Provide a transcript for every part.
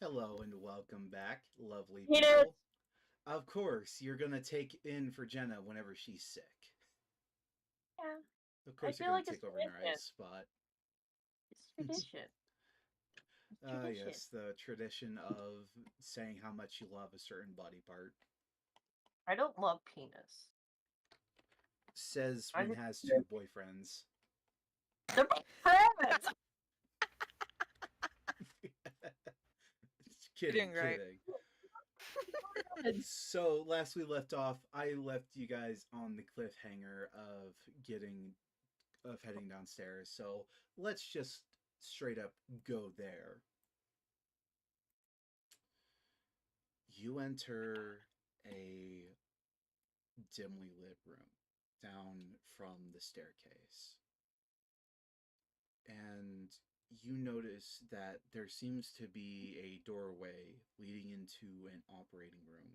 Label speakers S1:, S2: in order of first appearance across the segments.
S1: Hello and welcome back, lovely
S2: Penis.
S1: people. Of course, you're gonna take in for Jenna whenever she's sick.
S2: Yeah,
S1: Of
S2: I
S1: course, you're
S2: feel
S1: gonna
S2: like it's
S1: take over Naria's
S2: tradition.
S1: spot.
S2: It's tradition. It's
S1: Ah,
S2: tradition.
S1: yes, the tradition of saying how much you love a certain body part.
S2: I don't love penis.
S1: Says
S2: I
S1: one
S2: just
S1: has two boyfriends.
S2: they're my friends.
S1: Kidding,
S3: Doing great.
S1: kidding. So, last we left off, I left you guys on the cliffhanger of getting of heading downstairs. So, let's just straight up go there. You enter a dimly lit room down from the staircase. And you notice that there seems to be a doorway leading into an operating room.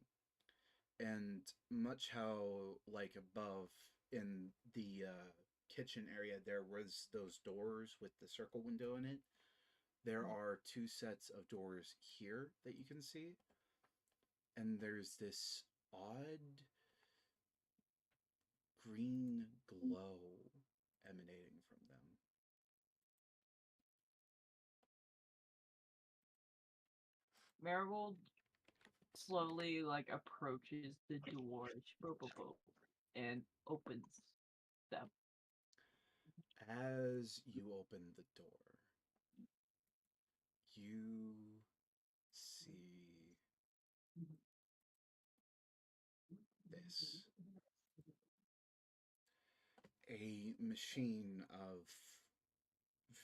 S1: And much how, like above in the kitchen area, there was those doors with the circle window in it. There are two sets of doors here that you can see. And there's this odd green glow emanating from them.
S2: Marigold slowly approaches the door, and opens them.
S1: As you open the door, you see this a machine of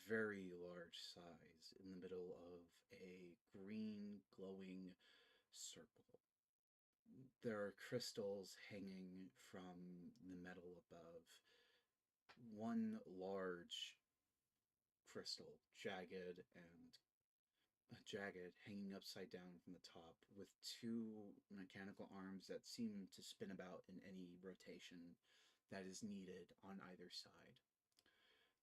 S1: very large size in the middle of a green glowing circle. There are crystals hanging from the metal above. One large crystal, jagged, hanging upside down from the top, with two mechanical arms that seem to spin about in any rotation that is needed on either side.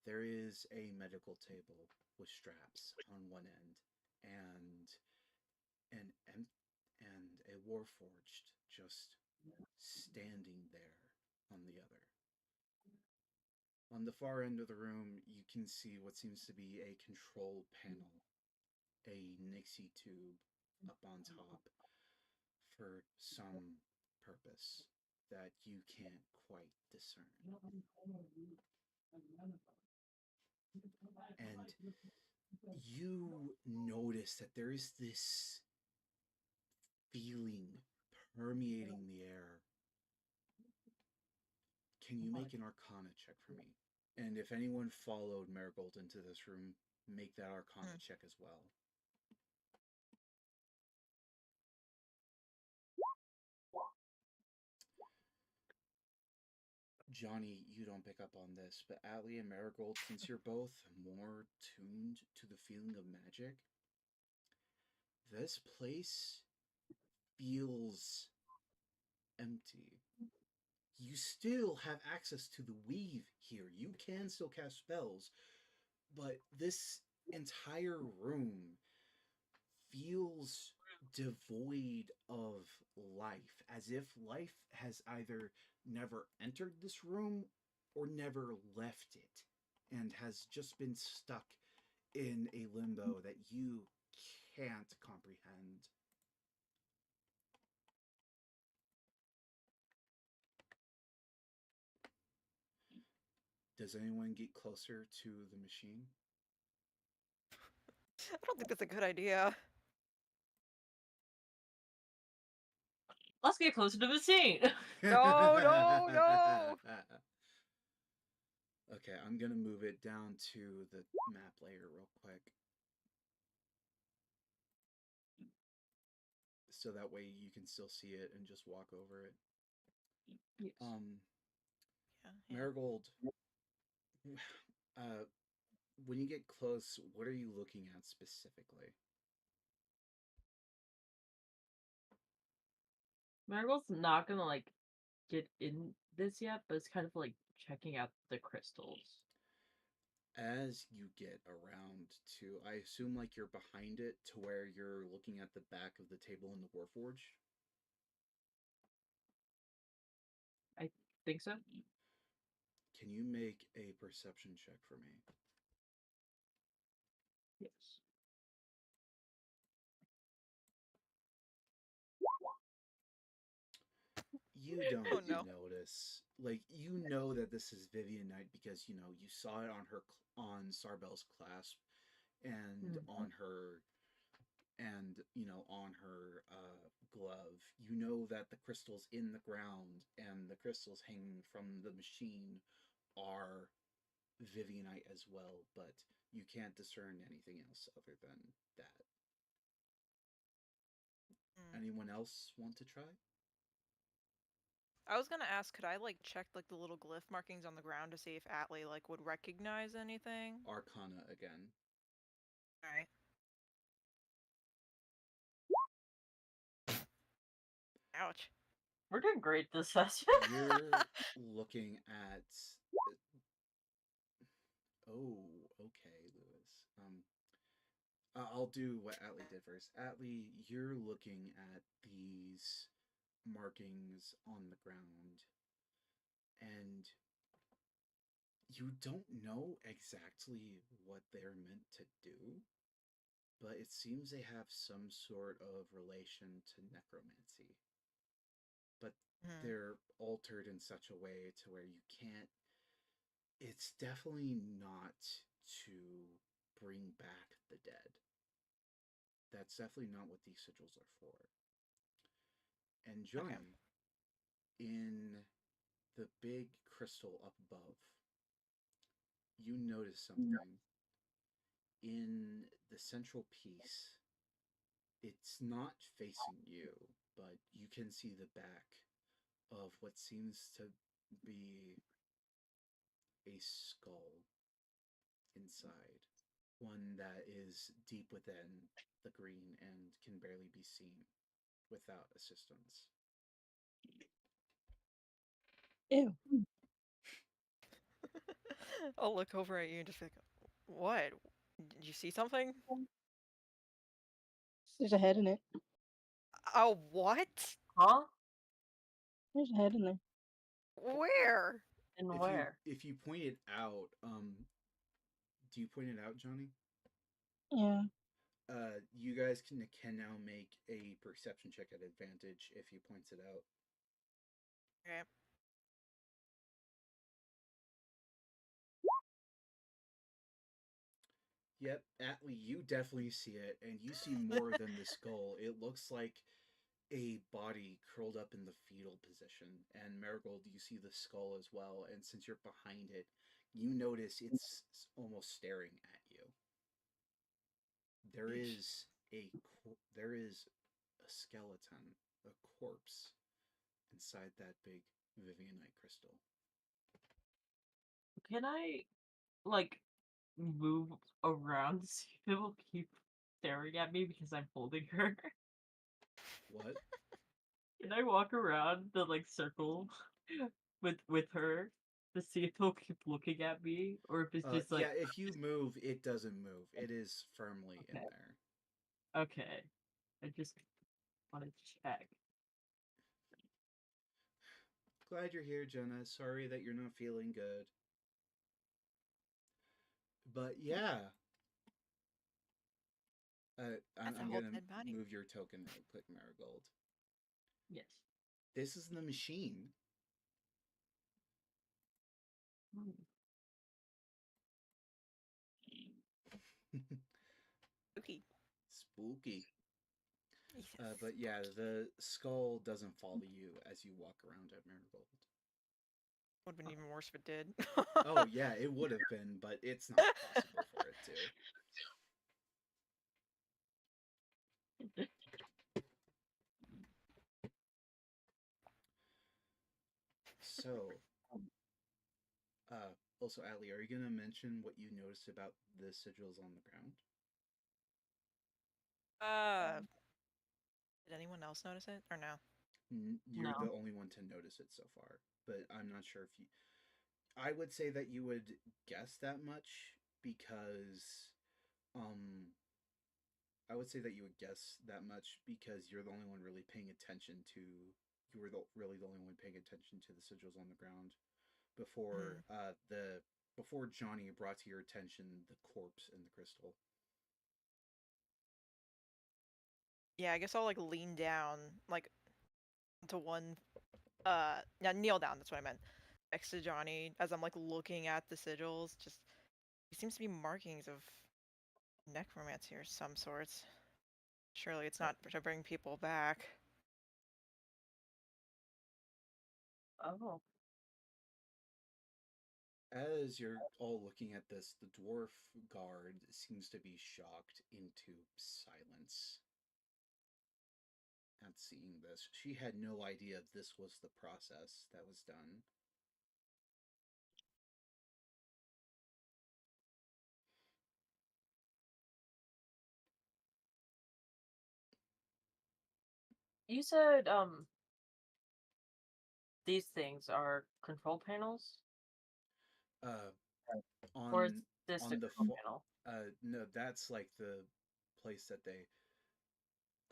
S1: There is a medical table with straps on one end, and an and a warforged just standing there on the other. On the far end of the room, you can see what seems to be a control panel, a Nixie tube up on top for some purpose that you can't quite discern. And you notice that there is this feeling permeating the air. Can you make an Arcana check for me? And if anyone followed Marigold into this room, make that Arcana check as well. Johnny, you don't pick up on this, but Atlee and Marigold, since you're both more tuned to the feeling of magic, this place feels empty. You still have access to the weave here. You can still cast spells, but this entire room feels devoid of life, as if life has either never entered this room or never left it, and has just been stuck in a limbo that you can't comprehend. Does anyone get closer to the machine?
S3: I don't think that's a good idea.
S2: Let's get closer to the scene.
S3: No, no, no.
S1: Okay, I'm gonna move it down to the map layer real quick. So that way you can still see it and just walk over it.
S2: Yes.
S3: Yeah.
S1: Marigold, uh, when you get close, what are you looking at specifically?
S2: Marigold's not gonna get in this yet, but it's kind of checking out the crystals.
S1: As you get around to, I assume like you're behind it to where you're looking at the back of the table in the Warforge.
S2: I think so.
S1: Can you make a perception check for me?
S2: Yes.
S1: You don't
S3: Oh no.
S1: notice, like you know that this is Vivian Knight because you know you saw it on her on Sarbel's clasp and on her and on her glove. You know that the crystals in the ground and the crystals hanging from the machine are Vivianite as well, but you can't discern anything else other than that.
S3: Mm.
S1: Anyone else want to try?
S3: I was gonna ask, could I like check like the little glyph markings on the ground to see if Atlee like would recognize anything?
S1: Arcana again.
S3: Alright. Ouch.
S2: We're doing great this session.
S1: You're looking at. Oh, okay, Lewis. I'll do what Atlee did first. Atlee, you're looking at these markings on the ground, and you don't know exactly what they're meant to do, but it seems they have some sort of relation to necromancy. But
S3: Hmm.
S1: they're altered in such a way to where you can't. It's definitely not to bring back the dead. That's definitely not what these sigils are for. And
S3: Okay.
S1: Johnny, in the big crystal up above, you notice something. In the central piece, it's not facing you, but you can see the back of what seems to be a skull inside. One that is deep within the green and can barely be seen without assistance.
S4: Ew.
S3: I'll look over at you and just be like, what? Did you see something?
S4: There's a head in it.
S3: Oh, what?
S2: Huh?
S4: There's a head in there.
S3: Where?
S2: And
S1: If
S2: where?
S1: you point it out, do you point it out, Johnny?
S4: Yeah.
S1: You guys can now make a perception check at advantage if he points it out.
S3: Okay.
S1: Yep, Atlee, you definitely see it, and you see more than the skull. It looks like a body curled up in the fetal position. And Marigold, you see the skull as well, and since you're behind it, you notice it's almost staring at you. There
S3: Yeesh.
S1: is there is a skeleton, a corpse inside that big Vivianite crystal.
S2: Can I, like, move around to see if it will keep staring at me because I'm holding her?
S1: What?
S2: Can I walk around the, like, circle with her to see if he'll keep looking at me? Or if it's just
S1: Yeah,
S2: like,
S1: if you move, it doesn't move. It is firmly in
S2: okay.
S1: there.
S2: Okay. I just want to check.
S1: Glad you're here, Jenna. Sorry that you're not feeling good. But yeah,
S3: That's a
S1: I'm
S3: whole
S1: gonna
S3: dead body.
S1: move your token real quick, Marigold.
S2: Yes.
S1: This is the machine.
S2: Hmm.
S3: Spooky.
S1: Spooky.
S3: Yes.
S1: But yeah, the skull doesn't follow you as you walk around at Marigold.
S3: Would have been even worse if it did.
S1: Oh yeah, it would have been, but it's not possible for it to. So, also, Ali, are you gonna mention what you noticed about the sigils on the ground?
S3: Did anyone else notice it or no?
S1: You're the
S2: No.
S1: only one to notice it so far, but I'm not sure if you. I would say that you would guess that much because I would say that you would guess that much because you're the only one really paying attention to. You were really the only one paying attention to the sigils on the ground before the before Johnny brought to your attention the corpse and the crystal.
S3: Yeah, I guess I'll like lean down, like to one. Yeah, kneel down. That's what I meant. Next to Johnny, as I'm like looking at the sigils, just it seems to be markings of necromancy or some sorts. Surely it's not to bring people back.
S2: Oh.
S1: As you're all looking at this, the dwarf guard seems to be shocked into silence at seeing this. She had no idea this was the process that was done.
S2: You said these things are control panels?
S1: Uh,
S2: Or is
S1: on
S2: this a
S1: on the
S2: control panel?
S1: no, that's like the place that they.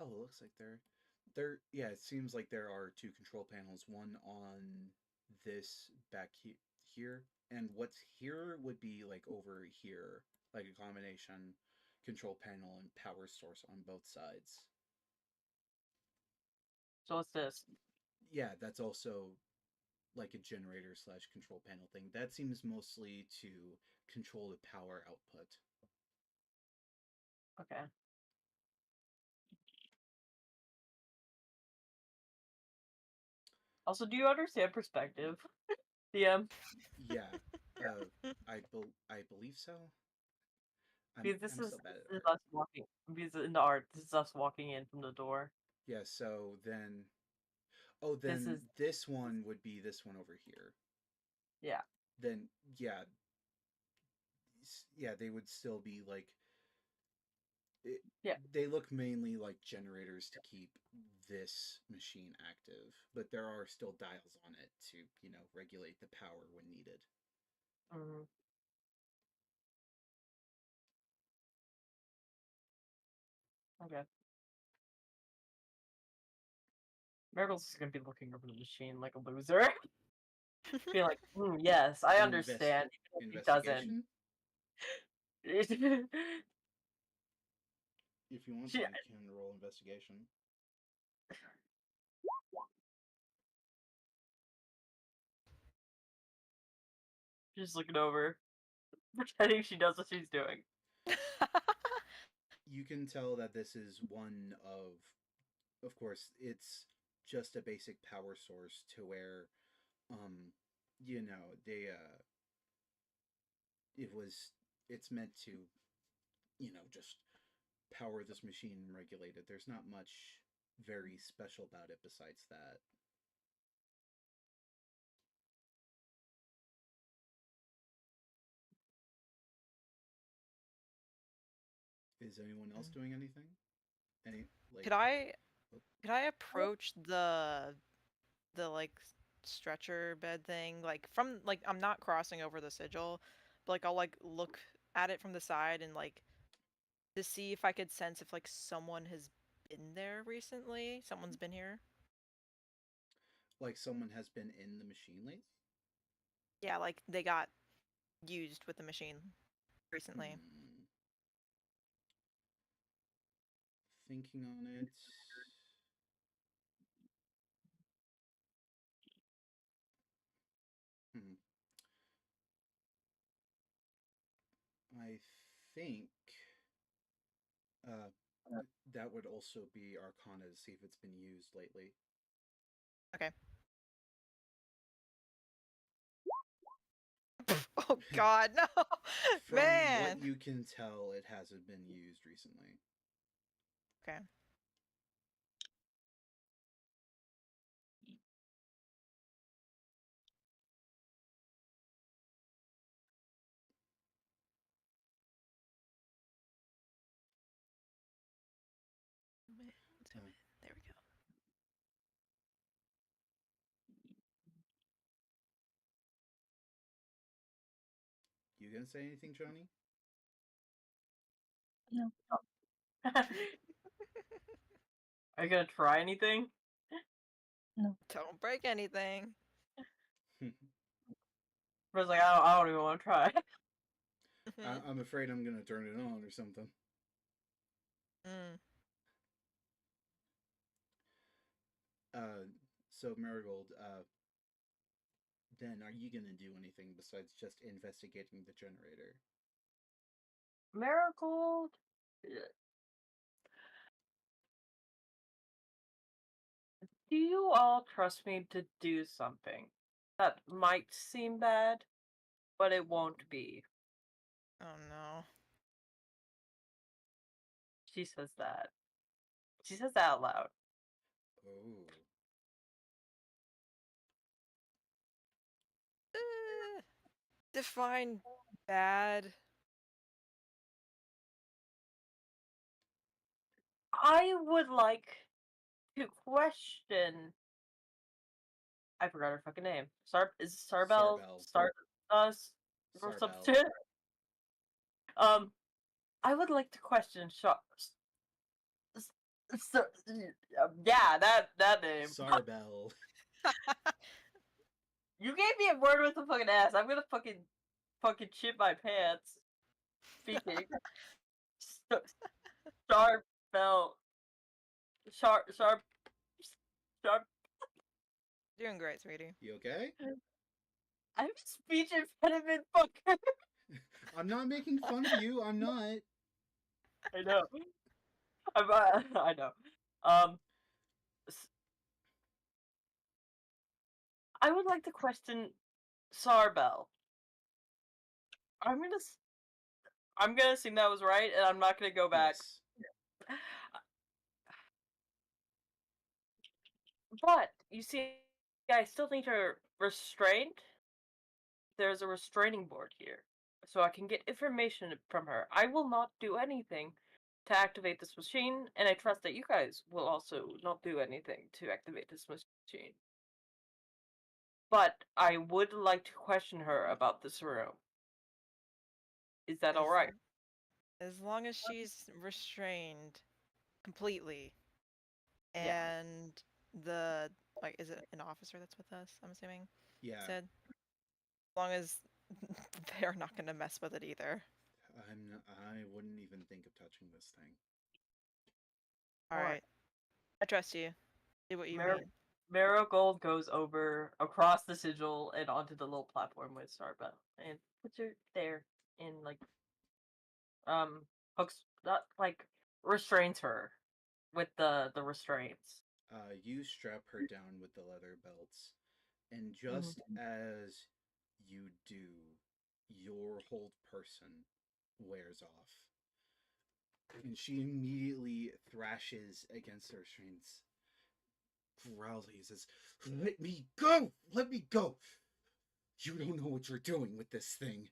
S1: Oh, it looks like there. Yeah, it seems like there are two control panels. One on this back here, and what's here would be like over here, like a combination control panel and power source on both sides.
S2: So what's this?
S1: Yeah, that's also like a generator slash control panel thing. That seems mostly to control the power output.
S2: Okay. Also, do you understand perspective? DM?
S1: Yeah, I believe so.
S2: Because this
S1: I'm
S2: is
S1: so bad at
S2: this is
S1: art.
S2: us walking. Because in the art, this is us walking in from the door.
S1: Yeah, so then oh
S2: This
S1: then
S2: is
S1: this one would be this one over here.
S2: yeah.
S1: Then yeah, yeah, they would still be like it,
S2: Yeah.
S1: they look mainly like generators to keep this machine active, but there are still dials on it to, regulate the power when needed.
S2: Mm-hmm. Okay. Miracle's just gonna be looking over the machine like a loser. Be like, yes, I understand. Even if he doesn't.
S1: Investigation? If you want to,
S2: She,
S1: you can roll investigation.
S2: she's looking over, pretending she knows what she's doing.
S1: You can tell that this is one of course, it's just a basic power source to where, they, it's meant to, just power this machine and regulate it. There's not much very special about it besides that. Is anyone else doing anything? Any like?
S3: Could I
S1: Oh,
S3: could I approach the like stretcher bed thing like from like I'm not crossing over the sigil, but like I'll like look at it from the side and like to see if I could sense if like someone has been there recently. Someone's been here.
S1: like someone has been in the machine lately?
S3: Yeah, like they got used with the machine recently.
S1: Hmm. Thinking on it. Hmm. I think uh, that would also be Arcana to see if it's been used lately.
S3: Okay. Oh God, no,
S1: From what
S3: man.
S1: you can tell, it hasn't been used recently.
S3: Okay.
S1: Uh,
S3: There we go.
S1: you gonna say anything, Johnny?
S4: No.
S2: Are you gonna try anything?
S3: Don't break anything.
S2: I was like, I don't even want to try.
S1: I'm afraid I'm gonna turn it on or something.
S3: Mm.
S1: So Marigold, then are you gonna do anything besides just investigating the generator?
S2: Marigold. Do you all trust me to do something that might seem bad, but it won't be?
S3: Oh no.
S2: She says that. She says that out loud.
S1: Oh.
S3: Define bad.
S2: I would like to question. I forgot her fucking name. Is it Sarbel?
S1: Sarbel.
S2: Or
S1: Sarbel.
S2: something. I would like to question yeah, that name.
S1: Sarbel.
S2: You gave me a word with a fucking ass. I'm gonna fucking shit my pants. Speaking. Sarbel. Sharp.
S3: Doing great, sweetie.
S1: You okay?
S2: I have a speech impediment, fucker.
S1: I'm not making fun of you. I'm not.
S2: I know. I know. I would like to question Sarbel. I'm gonna assume that was right, and I'm not gonna go back.
S1: Yes.
S2: But you see, I still need her restrained. There's a restraining board here, so I can get information from her. I will not do anything to activate this machine, and I trust that you guys will also not do anything to activate this machine. But I would like to question her about this room. Is that
S3: As,
S2: alright?
S3: as long as she's restrained completely,
S2: Yeah.
S3: and the is it an officer that's with us? I'm assuming.
S1: Yeah.
S3: Said. As long as they're not gonna mess with it either.
S1: I wouldn't even think of touching this thing.
S3: Alright. I trust you. Do what you mean.
S2: Marigold goes over across the sigil and onto the little platform with Starbell and puts her there and hooks not restrains her with the restraints.
S1: You strap her down with the leather belts, and just as you do, your whole person wears off. And she immediately thrashes against the restraints. Growly says, "Let me go! Let me go! You don't know what you're doing with this thing."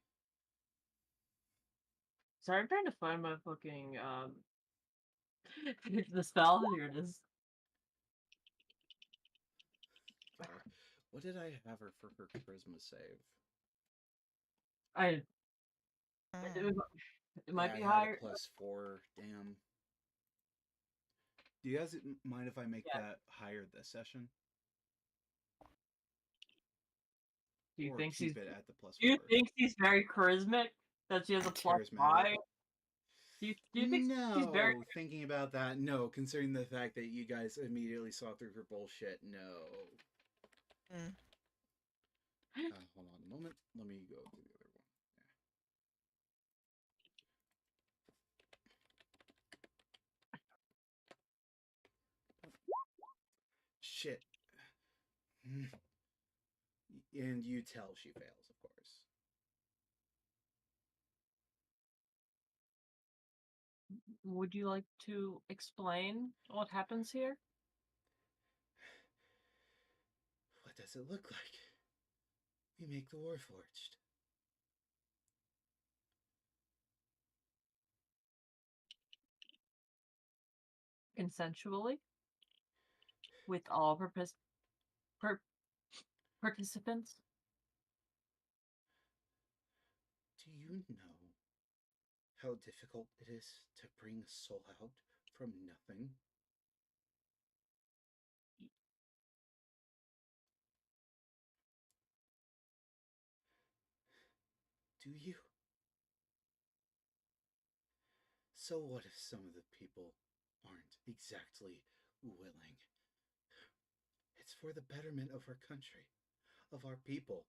S2: Sorry, I'm trying to find my fucking the spell. Here it is.
S1: What did I have her for her charisma save?
S2: It,
S3: Mm.
S2: it might
S1: Yeah,
S2: be
S1: I had
S2: higher.
S1: a +4. Damn. Do you guys mind if I make that higher this session?
S2: Do you
S1: Or
S2: think she's?
S1: keep it at the +4?
S2: Do you think she's very charismatic? That she has a +5? Do you think she's very?
S1: No, thinking about that, no. Considering the fact that you guys immediately saw through her bullshit, no.
S3: Mm.
S1: Hold on a moment. Let me go to the other one. Shit. And you tell she fails, of course.
S2: Would you like to explain what happens here?
S1: What does it look like? We make the Warforged.
S2: Consensually? With all participants?
S1: Do you know how difficult it is to bring a soul out from nothing? Do you? So, what if some of the people aren't exactly willing? It's for the betterment of our country, of our people.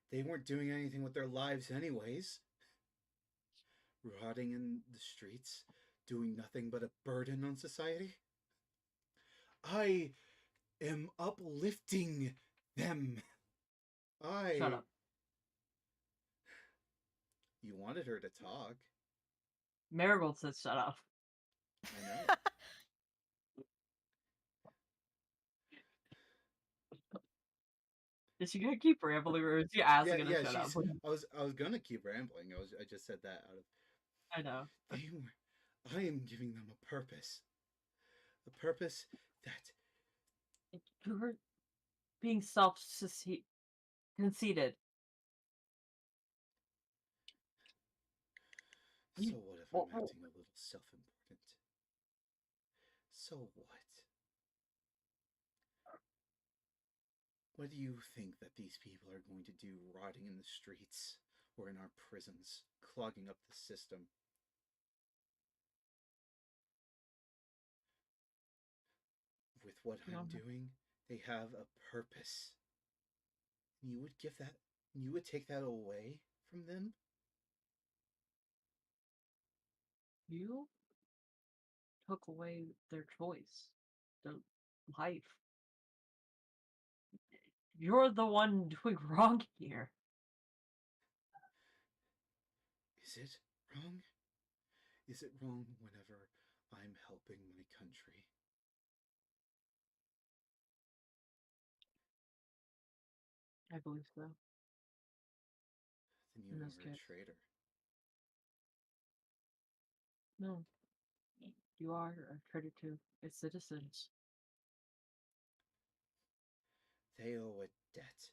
S1: They weren't doing anything with their lives, anyways. Rotting in the streets, doing nothing but a burden on society. I am uplifting them.
S2: Shut
S1: I.
S2: up.
S1: You wanted her to talk.
S2: Marigold says shut up.
S1: I know.
S2: Is she gonna keep rambling or is she actually gonna shut up?
S1: I was gonna keep rambling. I just said that out of.
S2: I know.
S1: They were. I am giving them a purpose. A purpose that.
S2: You're being conceited.
S1: So what if I'm acting a little self-important? So what? What do you think that these people are going to do rotting in the streets or in our prisons, clogging up the system? With what I'm doing, they have a purpose. You would give that, you would take that away from them?
S2: You took away their choice, their life. You're the one doing wrong here.
S1: Is it wrong? Is it wrong whenever I'm helping my country?
S2: I believe so.
S1: Then you are a traitor.
S2: No. You are a traitor to its citizens.
S1: They owe a debt.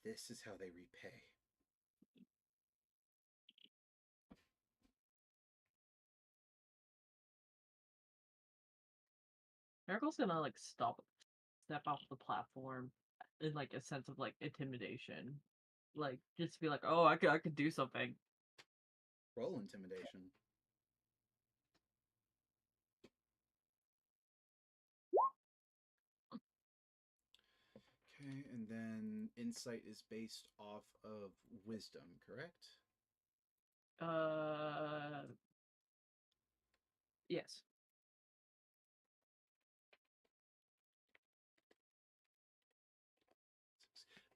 S1: This is how they repay.
S2: Miracle's gonna like step off the platform in like a sense of like intimidation. Like just be like, oh, I could do something.
S1: Roll intimidation. Okay, and then insight is based off of wisdom, correct?
S2: Yes.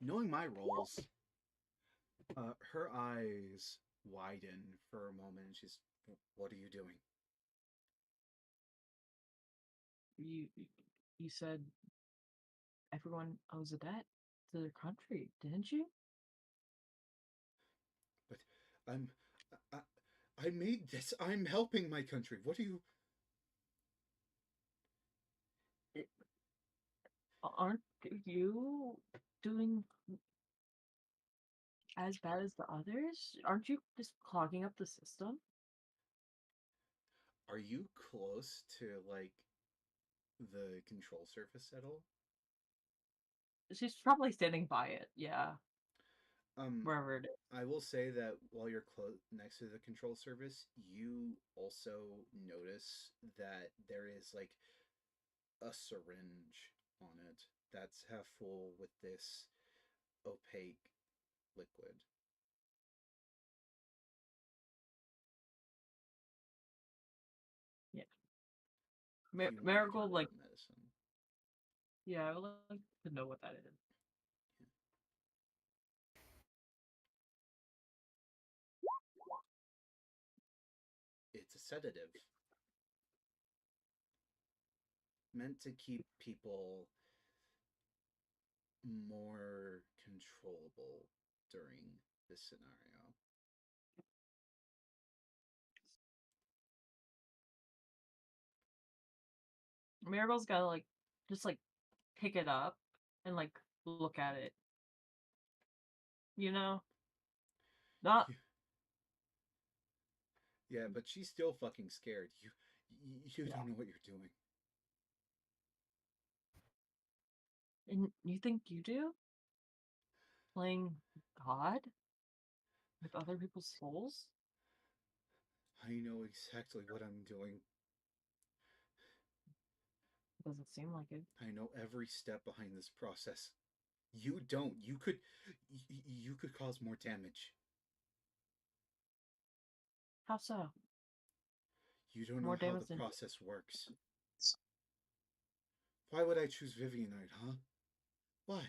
S1: Knowing my rolls, her eyes widen for a moment and she's, what are you doing?
S2: You said everyone owes a debt to their country, didn't you?
S1: But I'm, I, I made this. I'm helping my country. What are you?
S2: Aren't you doing as bad as the others? Aren't you just clogging up the system?
S1: Are you close to like the control surface at all?
S2: She's probably standing by it, yeah. Wherever it is.
S1: I will say that while you're next to the control surface, you also notice that there is like a syringe on it that's half full with this opaque liquid.
S2: Yeah.
S1: If you want, I can
S2: Marigold,
S1: roll
S2: like,
S1: medicine.
S2: yeah, I would like to know what that is.
S1: It's a sedative meant to keep people more controllable during this scenario.
S2: Marigold's gotta like just like pick it up and like look at it. You know? Not.
S1: Yeah, but she's still fucking scared. You
S2: Yeah.
S1: don't know what you're doing.
S2: And you think you do? Playing God? With other people's souls?
S1: I know exactly what I'm doing.
S2: Doesn't seem like it.
S1: I know every step behind this process. You don't. You could cause more damage.
S2: How so?
S1: You don't
S2: More
S1: know how
S2: damage
S1: the
S2: than.
S1: process works. Why would I choose Vivianite, huh? Why?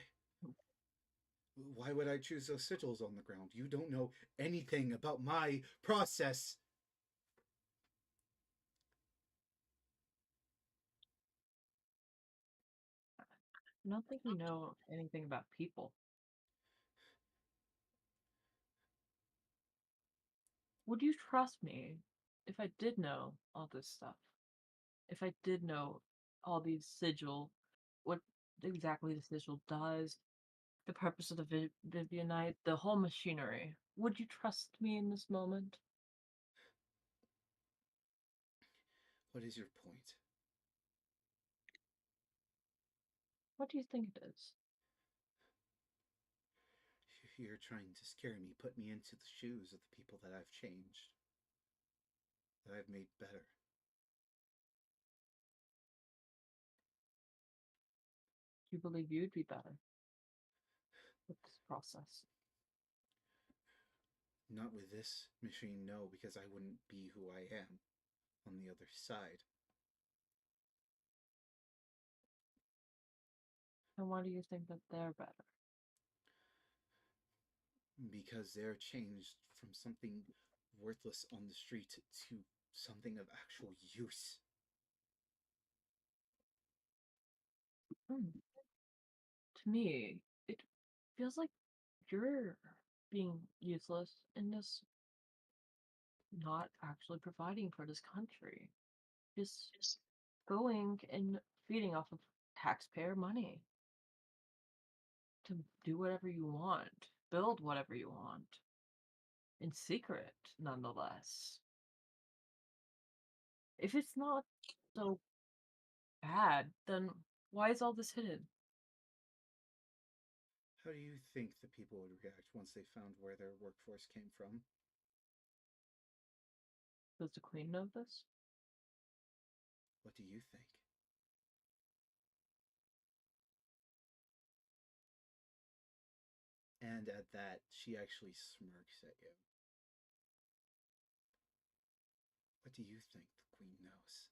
S1: Why would I choose those sigils on the ground? You don't know anything about my process.
S2: I don't think you know anything about people. Would you trust me if I did know all this stuff? If I did know all these sigil, what exactly the sigil does, the purpose of the Vivianite, the whole machinery, would you trust me in this moment?
S1: What is your point?
S2: What do you think it is?
S1: You're trying to scare me, put me into the shoes of the people that I've changed, that I've made better.
S2: Do you believe you'd be better with this process?
S1: Not with this machine, no, because I wouldn't be who I am on the other side.
S2: And why do you think that they're better?
S1: Because they're changed from something worthless on the street to something of actual use.
S2: Hmm. To me, it feels like you're being useless and just not actually providing for this country. Just going and feeding off of taxpayer money to do whatever you want, build whatever you want, in secret, nonetheless. If it's not so bad, then why is all this hidden?
S1: How do you think the people would react once they found where their workforce came from?
S2: Does the Queen know this?
S1: What do you think? And at that, she actually smirks at you. What do you think the Queen knows?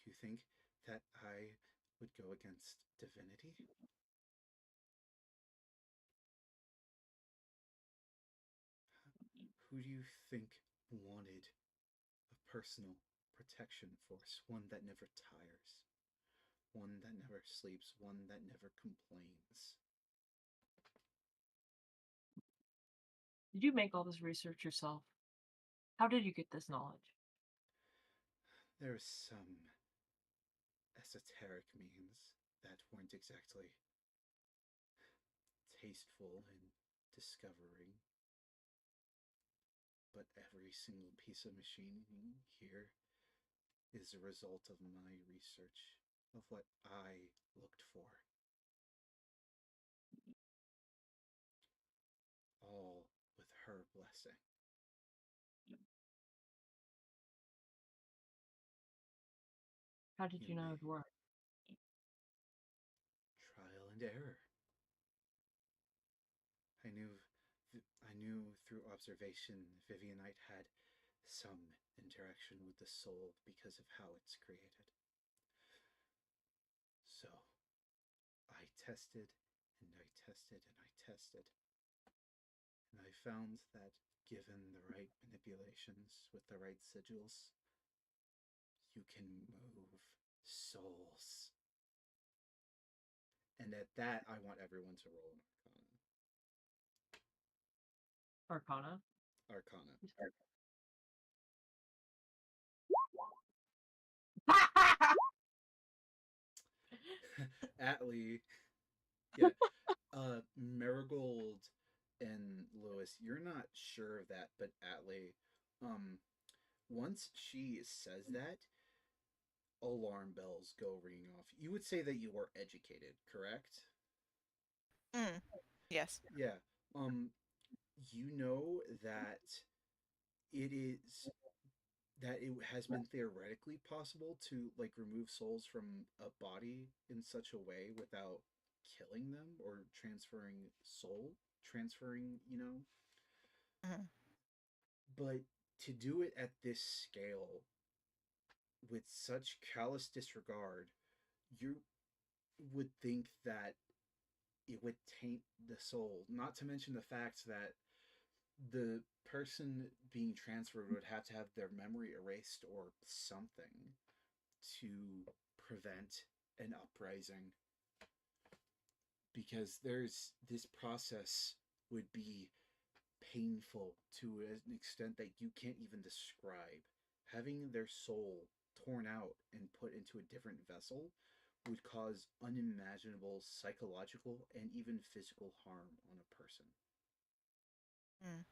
S1: You think that I would go against divinity? Who do you think wanted a personal protection force? One that never tires, one that never sleeps, one that never complains.
S2: Did you make all this research yourself? How did you get this knowledge?
S1: There's some esoteric means that weren't exactly tasteful in discovering, but every single piece of machining here is a result of my research, of what I looked for. All with her blessing.
S2: How did you know
S1: may
S2: it worked?
S1: trial and error. I knew through observation Vivianite had some interaction with the soul because of how it's created. So I tested and I tested and I tested. And I found that given the right manipulations with the right sigils, you can move souls. And at that, I want everyone to roll an
S2: Arcana?
S1: Arcana. Atlee, yeah, Marigold and Lewis, you're not sure of that, but Atley, um, once she says that, alarm bells go ringing off. You would say that you are educated, correct?
S3: Mm. Yes.
S1: Yeah. Um, you know that it is that it has been theoretically possible to like remove souls from a body in such a way without killing them or transferring,
S3: Mm.
S1: but to do it at this scale with such callous disregard, you would think that it would taint the soul. Not to mention the fact that the person being transferred would have to have their memory erased or something to prevent an uprising, because there's this process would be painful to an extent that you can't even describe. Having their soul torn out and put into a different vessel would cause unimaginable psychological and even physical harm on a person.
S3: Mm.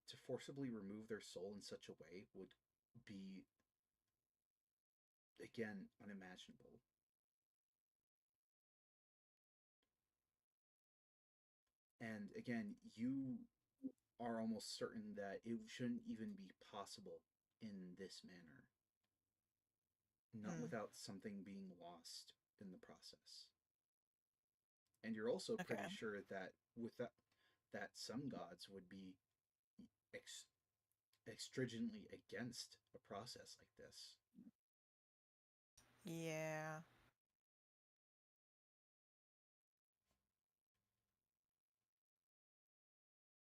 S1: To forcibly remove their soul in such a way would be, again, unimaginable. And again, you are almost certain that it shouldn't even be possible in this manner, not
S3: Mm.
S1: without something being lost in the process. And you're also pretty
S3: Okay.
S1: sure that with that some gods would be ex- extringently against a process like this.
S3: Yeah.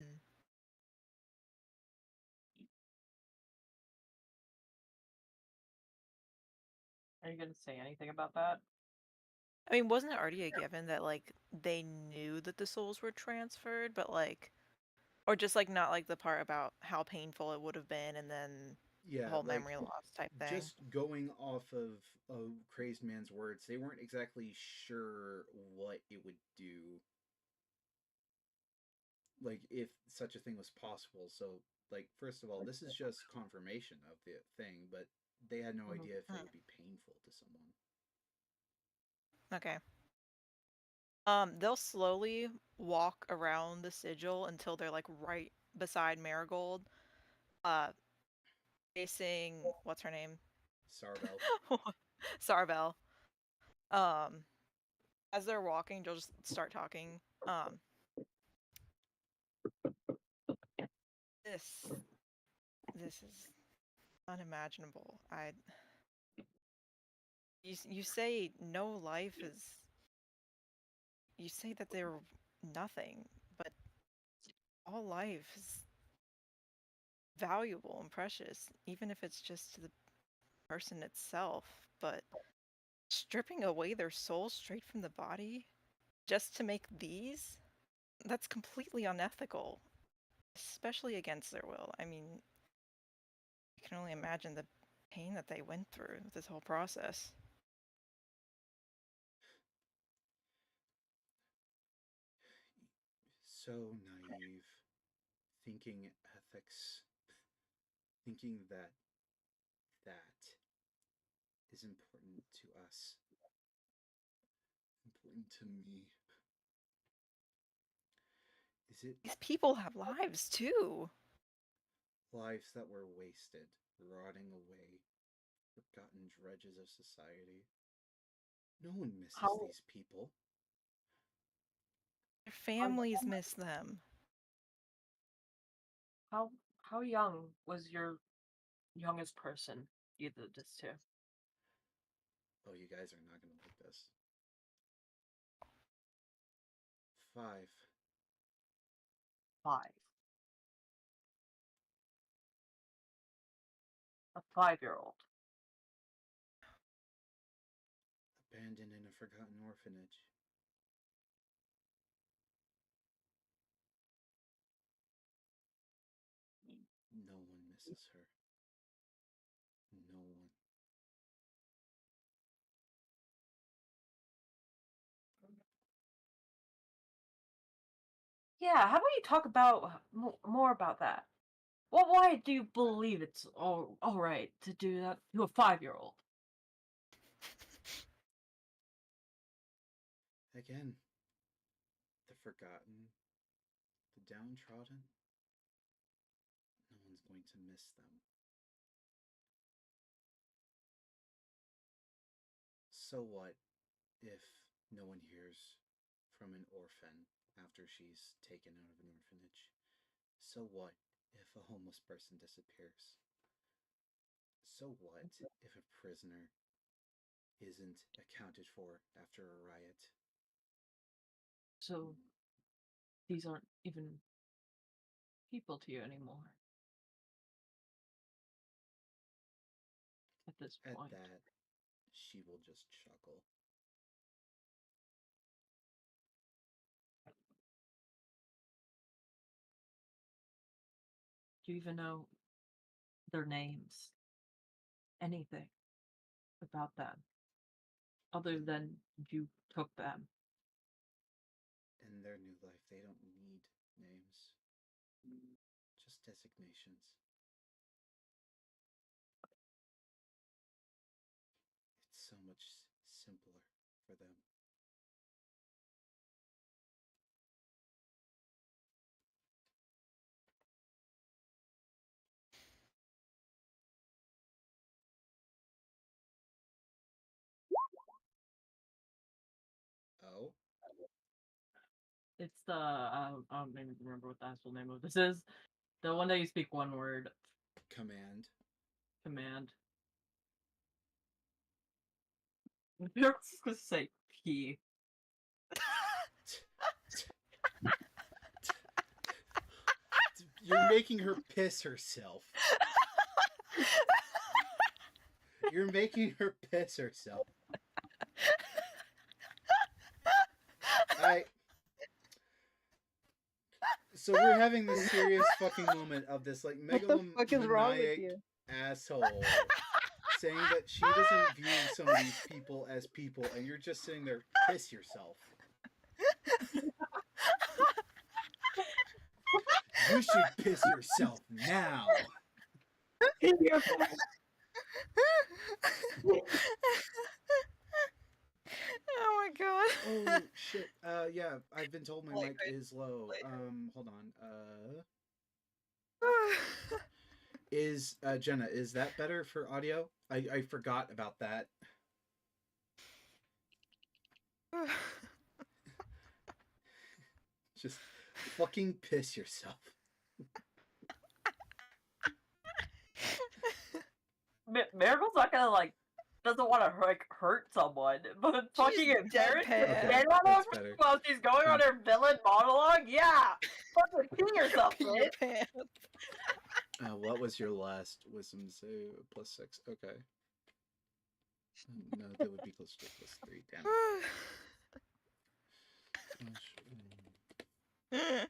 S3: Mm.
S2: Are you gonna say anything about that?
S3: I mean, wasn't it already a given that like they knew that the souls were transferred, but like, or just like not like the part about how painful it would have been, and then the
S1: Yeah,
S3: whole
S1: like
S3: memory loss type thing.
S1: just going off of a crazed man's words, they weren't exactly sure what it would do, like if such a thing was possible. So, like, first of all, this is just confirmation of the thing, but they had no
S2: Mhm.
S1: idea if it
S3: Mm.
S1: would be painful to someone.
S3: Okay. They'll slowly walk around the sigil until they're like right beside Marigold, uh, facing what's her name?
S1: Sarvel.
S3: Sarvel. Um, as they're walking, they'll just start talking. This this is unimaginable. You say no life is. You say that they're nothing, but all life is valuable and precious, even if it's just to the person itself. But stripping away their soul straight from the body just to make these? That's completely unethical, especially against their will. I mean, I can only imagine the pain that they went through with this whole process.
S1: So naive, thinking ethics, thinking that that is important to us, important to me. Is it
S3: These people have lives too.
S1: lives that were wasted, rotting away, forgotten dredges of society? No one misses
S2: How
S1: these people.
S3: Their
S2: how
S3: families miss them.
S2: how how young was your youngest person you did this to?
S1: Oh, you guys are not going to like this. 5.
S2: 5. A 5-year-old.
S1: Abandoned in a forgotten orphanage. No one misses her. No one.
S2: Yeah, how about you talk about more about that? Well, why do you believe it's all right to do that to a 5-year-old?
S1: Again, the forgotten, the downtrodden, no one's going to miss them. So what if no one hears from an orphan after she's taken out of an orphanage? So what if a homeless person disappears? So what if a prisoner isn't accounted for after a riot?
S2: So these aren't even people to you anymore at this
S1: At
S2: point.
S1: that, she will just chuckle.
S2: Do you even know their names? Anything about them other than you took them?
S1: In their new life, they don't need names, just designations. It's so much simpler for them. Oh?
S2: It's the I don't even remember what the actual name of this is. The one that you speak one word
S1: Command.
S2: command. You're just gonna say P.
S1: You're making her piss herself. You're making her piss herself. So we're having this serious fucking moment of this like
S4: What the fuck is wrong with
S1: megalomaniac
S4: you?
S1: asshole saying that she doesn't view some of these people as people, and you're just sitting there, piss yourself. You should piss yourself now.
S3: Oh my god.
S1: Oh shit. Yeah, I've been told my
S3: Like,
S1: mic is low.
S3: like-
S1: Hold on. Is Jenna, is that better for audio? I forgot about that. Just fucking piss yourself.
S2: Miracle's not gonna like doesn't want to like hurt someone, but fucking embarrassed
S3: deadpan.
S1: Okay, that's better.
S2: while she's going on her villain monologue. Yeah, fucking pee yourself,
S3: Pee
S2: bitch.
S3: your pants.
S1: What was your last wisdom save? +6. Okay. No, that would be close to +3. Damn it.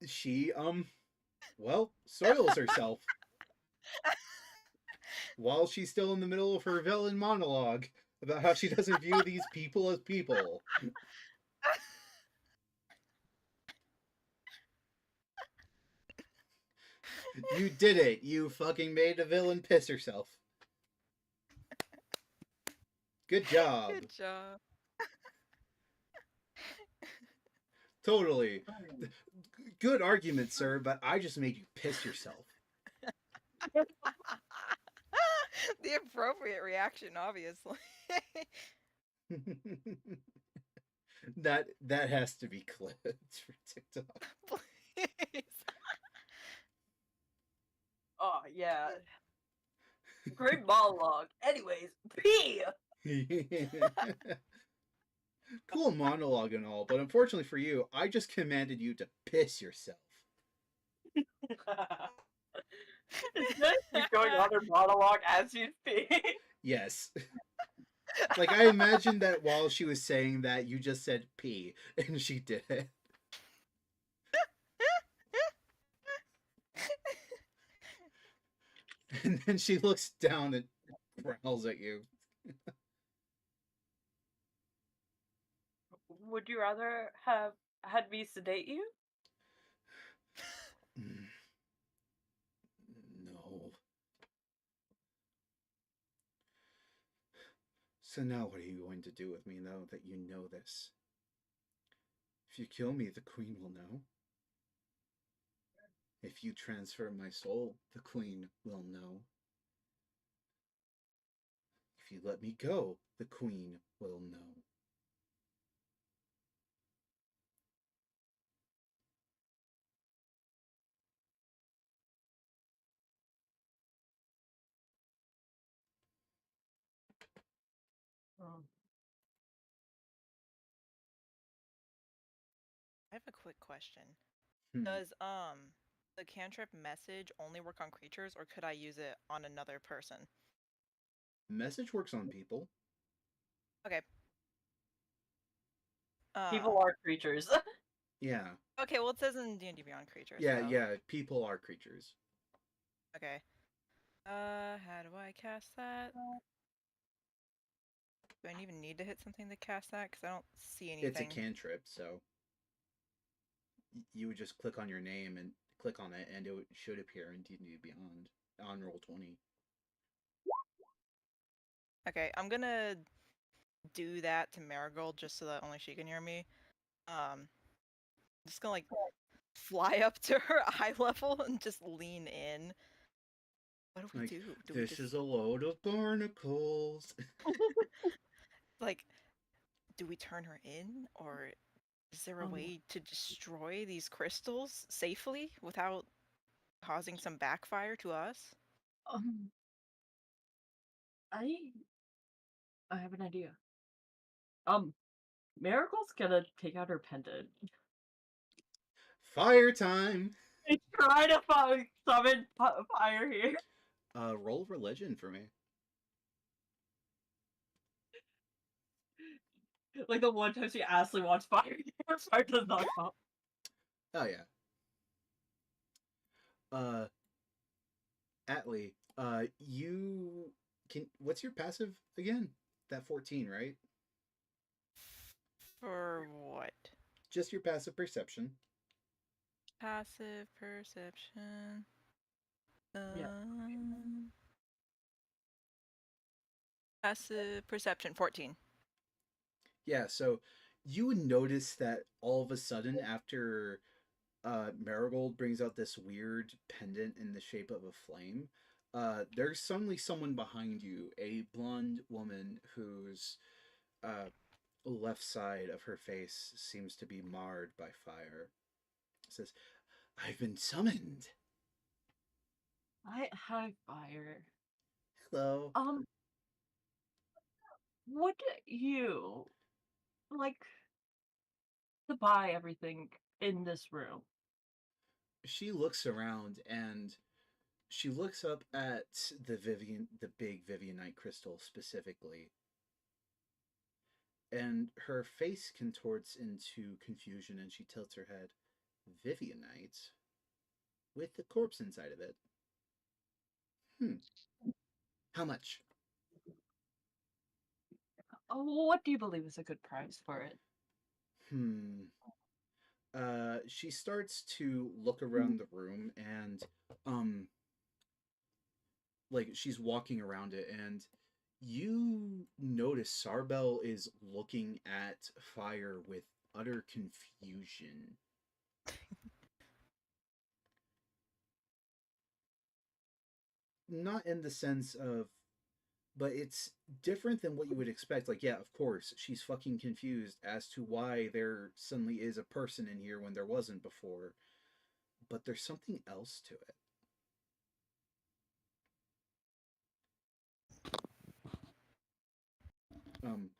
S1: She well, soils herself while she's still in the middle of her villain monologue about how she doesn't view these people as people. You did it. You fucking made a villain piss herself. Good job.
S3: Good job.
S1: Totally. Good argument, sir, but I just made you piss yourself.
S3: The appropriate reaction, obviously.
S1: that has to be clipped for TikTok.
S3: Please.
S2: Oh yeah, great monologue. Anyways, pee.
S1: Cool monologue and all, but unfortunately for you, I just commanded you to piss yourself.
S2: She's going on her monologue as you speak.
S1: Yes. Like, I imagined that while she was saying that, you just said pee, and she did it. And then she looks down and growls at you.
S2: Would you rather have had me sedate you?
S1: Mm, no. So now what are you going to do with me now that you know this? If you kill me, the queen will know. If you transfer my soul, the queen will know. If you let me go, the queen will know.
S2: Oh.
S3: I have a quick question.
S1: Hmm.
S3: Does the cantrip message only work on creatures, or could I use it on another person?
S1: Message works on people.
S3: Okay.
S2: People are creatures.
S1: Yeah.
S3: Okay, well it says in D&D Beyond creatures,
S1: Yeah,
S3: so
S1: yeah, people are creatures.
S3: okay. How do I cast that? Do I even need to hit something to cast that? Because I don't see
S1: It's a
S3: anything.
S1: cantrip, so you would just click on your name and click on it, and should appear in D&D Beyond on Roll20.
S3: Okay, I'm gonna do that to Marigold just so that only she can hear me. I'm just gonna like fly up to her eye level and just lean in. What do we
S1: Like,
S3: do? Do we
S1: this
S3: just
S1: is a load of barnacles.
S3: like do we turn her in, or is there a
S2: Um,
S3: way to destroy these crystals safely without causing some backfire to us?
S2: um, I I have an idea. Miracle's gonna take out her pendant.
S1: Fire time!
S2: I try to summon fire here.
S1: Roll religion for me.
S2: Like the one time she actually wants fire, fire does not come.
S1: Oh, yeah. Atlee, you can. What's your passive again? That 14, right?
S3: For what?
S1: Just your passive perception.
S3: Passive perception.
S2: Yeah.
S3: Passive perception 14.
S1: Yeah, so you would notice that all of a sudden, after Marigold brings out this weird pendant in the shape of a flame, there's suddenly someone behind you, a blonde woman whose left side of her face seems to be marred by fire. Says, "I've been summoned."
S2: I have fire.
S1: Hello.
S2: Would you like to buy everything in this room?
S1: She looks around and she looks up at the big Vivianite crystal specifically, and her face contorts into confusion, and she tilts her head. Vivianite? With the corpse inside of it. Hmm. How much?
S2: What do you believe is a good price for it?
S1: Hmm. She starts to look around the room and, um, like she's walking around it, and you notice Sarbel is looking at fire with utter confusion. Not in the sense of, but it's different than what you would expect. Like, yeah, of course, she's fucking confused as to why there suddenly is a person in here when there wasn't before, but there's something else to it. Um,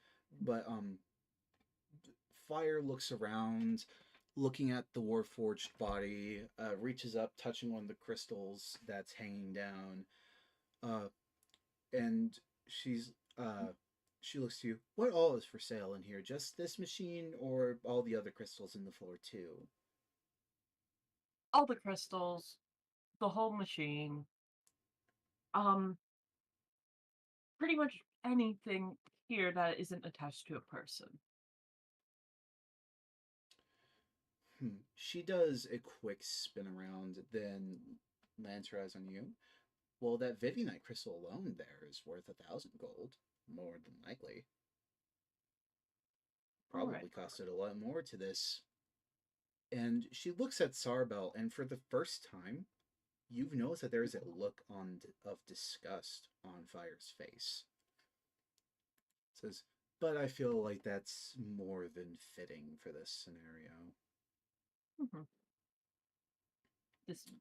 S1: but Fire looks around, looking at the Warforged body, reaches up, touching one of the crystals that's hanging down, uh, and she looks to you. What all is for sale in here? Just this machine, or all the other crystals in the floor too?
S2: All the crystals, the whole machine, um, pretty much anything here that isn't attached to a person.
S1: She does a quick spin around, then lands her eyes on you. Well, that Vivianite crystal alone there is worth 1,000 gold, more than likely. Probably
S2: Alright.
S1: costed a lot more to this. And she looks at Sarbel, and for the first time, you've noticed that there is a look of disgust on Fire's face. Says, but I feel like that's more than fitting for this scenario.
S2: Mm-hmm. This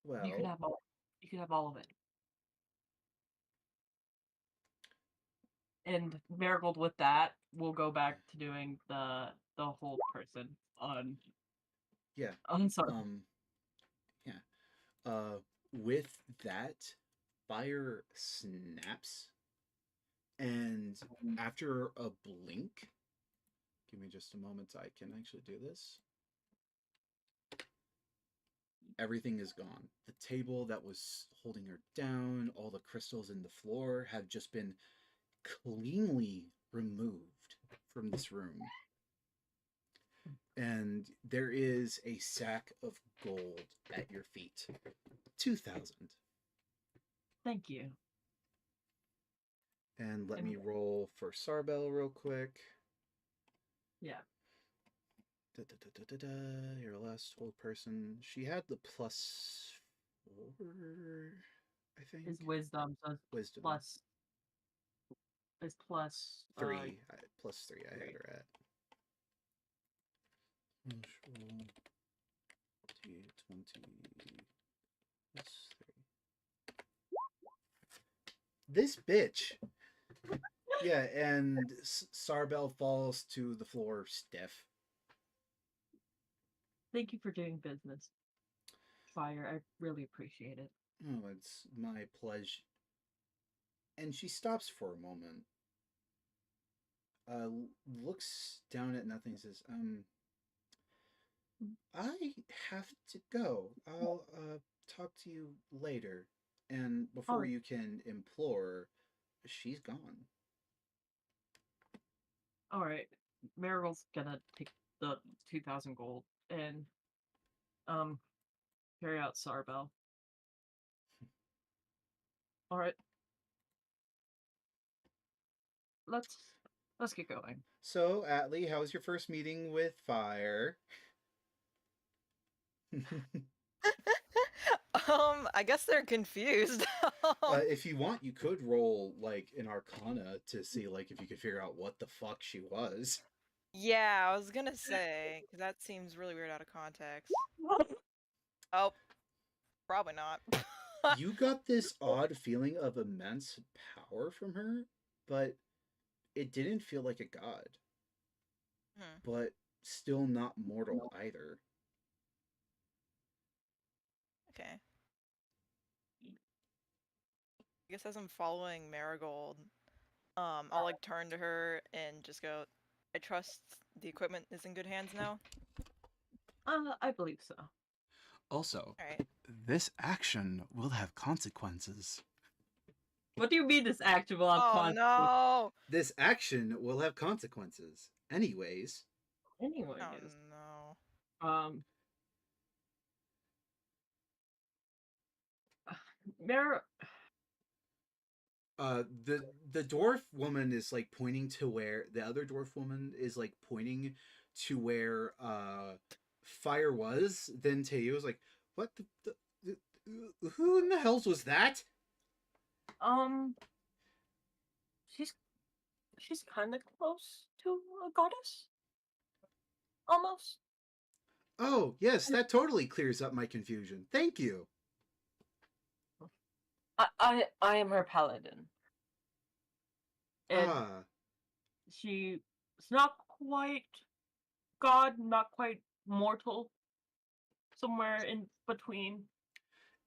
S1: Well,
S2: you could have all. You could have all of it. And Marigold, with that, will go back to doing the whole person on
S1: yeah,
S2: sorry.
S1: yeah. With that, Fire snaps, and after a blink, give me just a moment, I can actually do this. Everything is gone. The table that was holding her down, all the crystals in the floor have just been cleanly removed from this room. And there is a sack of gold at your feet. 2,000.
S2: Thank you.
S1: And let me roll for Sarbel real quick.
S2: Yeah.
S1: Your last whole person. She had the +4, I think.
S2: His wisdom, so
S1: Wisdom.
S2: plus is plus
S1: 3. +3 I had her at. D20 +3. This bitch. Yeah, and Sarbel falls to the floor stiff.
S2: Thank you for doing business, Fire. I really appreciate it.
S1: Oh, it's my pleasure. And she stops for a moment. Looks down at nothing and says, I have to go. I'll talk to you later. And before you can implore, she's gone.
S2: Alright. Marigold's gonna take the 2,000 gold and carry out Sarbel. Alright. Let's get going.
S1: So, Atlee, how was your first meeting with Fire?
S3: I guess they're confused.
S1: If you want, you could roll like an Arcana to see like if you could figure out what the fuck she was.
S3: Yeah, I was gonna say, because that seems really weird out of context. Oh, probably not.
S1: You got this odd feeling of immense power from her, but it didn't feel like a god. But still not mortal either.
S3: Okay. I guess as I'm following Marigold, I'll like turn to her and just go, I trust the equipment is in good hands now.
S2: I believe so.
S1: Also,
S3: Alright.
S1: this action will have consequences.
S2: What do you mean this action will have
S3: Oh
S2: consequences?
S3: no!
S1: This action will have consequences. Anyways.
S2: Anyway,
S3: Oh no.
S2: Mar
S1: The dwarf woman is like pointing to where the other dwarf woman is like pointing to where Fire was. Then Teo was like, "What the who in the hells was that?"
S2: She's kind of close to a goddess, almost.
S1: Oh yes, that totally clears up my confusion. Thank you.
S2: I am her paladin, and
S1: Ah,
S2: she's not quite god, not quite mortal, somewhere in between.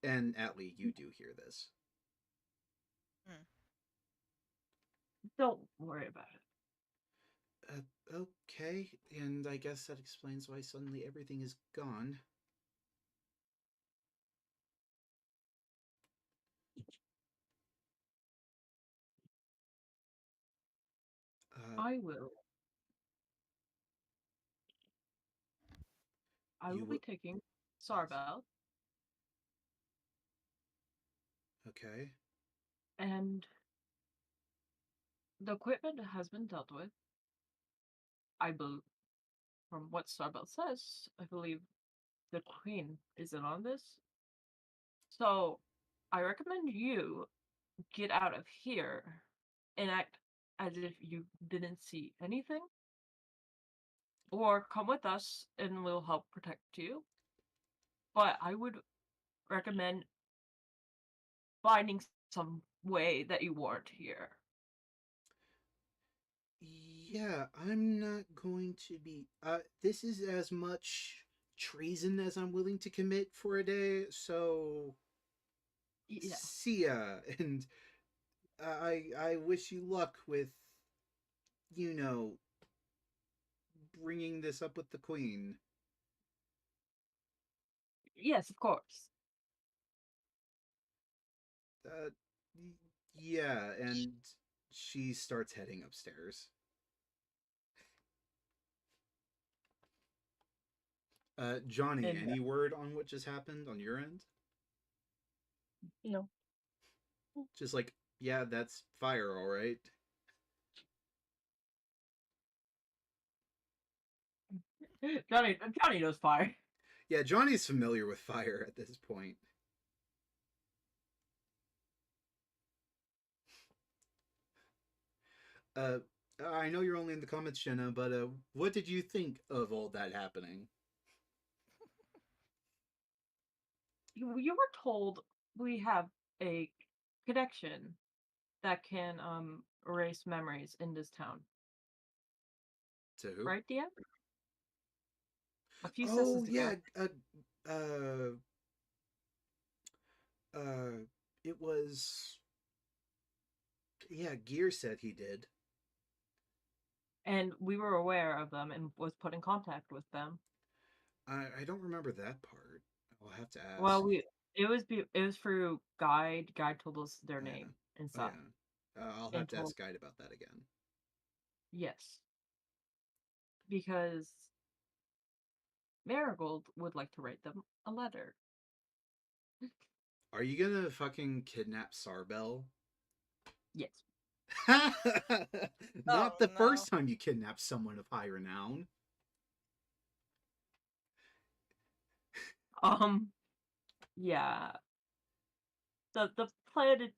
S1: and Atlee, you do hear this.
S2: Don't worry about it.
S1: Okay, and I guess that explains why suddenly everything is gone.
S2: I will I
S1: You
S2: will be
S1: will.
S2: taking Sarbel,
S1: Okay.
S2: and the equipment has been dealt with. I believe, from what Sarbel says, I believe the Queen is in on this. So, I recommend you get out of here and act as if you didn't see anything, or come with us and we'll help protect you. But I would recommend finding some way that you weren't here.
S1: Yeah, I'm not going to be. This is as much treason as I'm willing to commit for a day. So
S2: Yeah.
S1: see ya, and I wish you luck with, you know, bringing this up with the queen.
S2: Yes, of course.
S1: Uh, yeah, and she starts heading upstairs. Johnny,
S2: And
S1: any word on what just happened on your end?
S4: No.
S1: Just like, yeah, that's fire, all right.
S2: Johnny knows fire.
S1: Yeah, Johnny's familiar with fire at this point. Uh, I know you're only in the comments, Jenna, but what did you think of all that happening?
S2: You were told we have a connection that can erase memories in this town,
S1: To who?
S2: right, DM? A few
S1: Oh
S2: sessions ago.
S1: yeah, uh, uh, it was. Yeah, Gear said he did.
S2: And we were aware of them and was put in contact with them.
S1: I don't remember that part. I'll have to
S2: Well,
S1: ask.
S2: it was through Guide. Guide told us their
S1: Oh
S2: name
S1: yeah,
S2: and
S1: oh
S2: stuff,
S1: yeah. I'll have
S2: and
S1: to
S2: told
S1: ask Guide about that again.
S2: yes, because Marigold would like to write them a letter.
S1: Are you gonna fucking kidnap Sarbel?
S2: Yes.
S3: Oh
S1: Not the
S3: no.
S1: first time you kidnap someone of high renown.
S2: Yeah. The plan is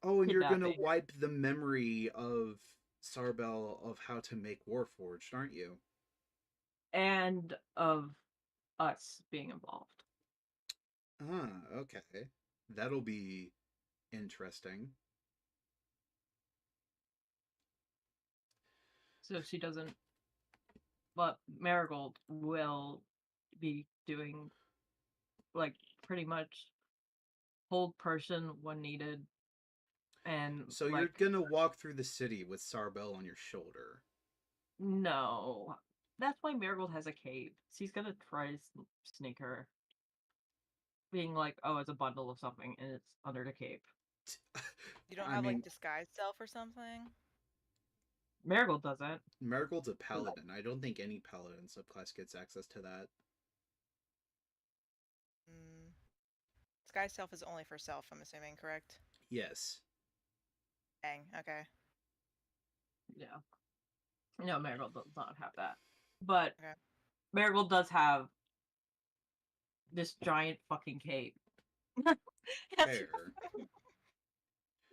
S1: Oh, and you're gonna
S2: kidnapping
S1: wipe the memory of Sarbel of how to make Warforged, aren't you?
S2: and of us being involved.
S1: Ah, okay. That'll be interesting.
S2: So she doesn't. But Marigold will be doing like pretty much hold person when needed, and
S1: So you're
S2: like
S1: gonna walk through the city with Sarbel on your shoulder.
S2: no. That's why Marigold has a cape. She's gonna try to sneak her, being like, "Oh, it's a bundle of something, and it's under the cape."
S3: You don't
S1: I
S3: have like
S1: mean,
S3: disguise self or something?
S2: Marigold doesn't.
S1: Marigold's a paladin. I don't think any paladin subclass gets access to that.
S3: Mm. Disguise self is only for self, I'm assuming, correct?
S1: Yes.
S3: Dang, okay.
S2: Yeah. No, Marigold does not have that. But
S3: Okay.
S2: Marigold does have this giant fucking cape.
S1: Fair.